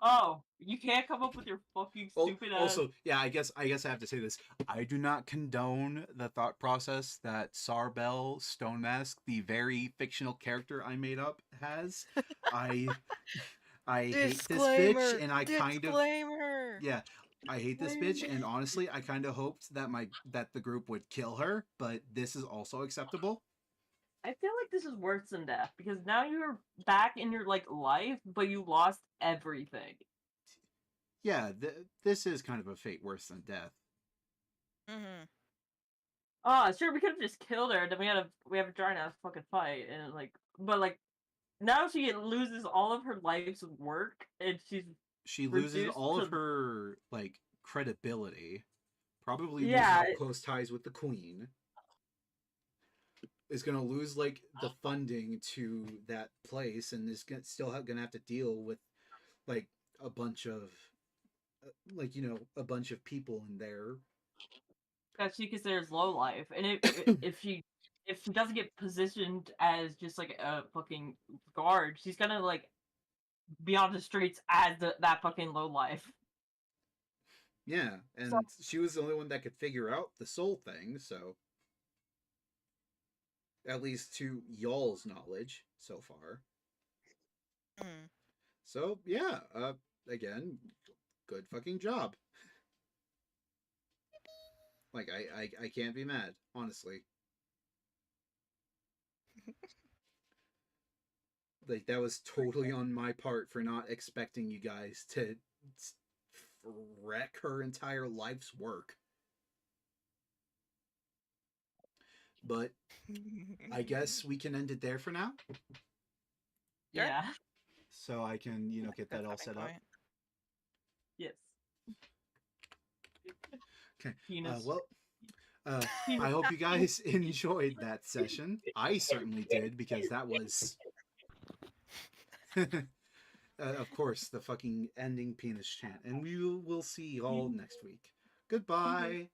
S2: Oh, you can't come up with your fucking stupid ass.
S1: Also, yeah, I guess I have to say this. I do not condone the thought process that Sarbel Stonemask, the very fictional character I made up, has. I hate this bitch, and I kind of yeah. I hate this bitch, and honestly, I kind of hoped that the group would kill her, but this is also acceptable.
S2: I feel like this is worse than death because now you're back in your like life, but you lost everything.
S1: Yeah, this is kind of a fate worse than death.
S3: Mm-hmm.
S2: Oh, sure, we could have just killed her. Then we have a giant ass fucking fight, and like, but like now she loses all of her life's work, and
S1: She loses
S2: reduced
S1: all
S2: to
S1: of her like credibility. Probably loses
S2: yeah.
S1: all close ties with the queen. Is gonna lose like the funding to that place, and is still gonna have to deal with like a bunch of like a bunch of people in there.
S2: That she considers low life, and if she doesn't get positioned as just like a fucking guard, she's gonna like be on the streets as that fucking low life.
S1: Yeah,
S2: So
S1: and she was the only one that could figure out the soul thing, so at least to y'all's knowledge so far.
S3: Mm.
S1: So yeah, again, good fucking job. Like I can't be mad, honestly. Like that was totally on my part for not expecting you guys to wreck her entire life's work. But I guess we can end it there for now.
S3: Sure.
S2: yeah,
S1: So I can, get
S3: Good
S1: that all
S3: stopping
S1: set up.
S3: point.
S2: yes.
S1: Okay.
S2: Penis.
S1: Well, I
S2: Penis.
S1: hope you guys enjoyed that session. I certainly did because that was, of course, the fucking ending penis chant. And we will see you all next week. Goodbye.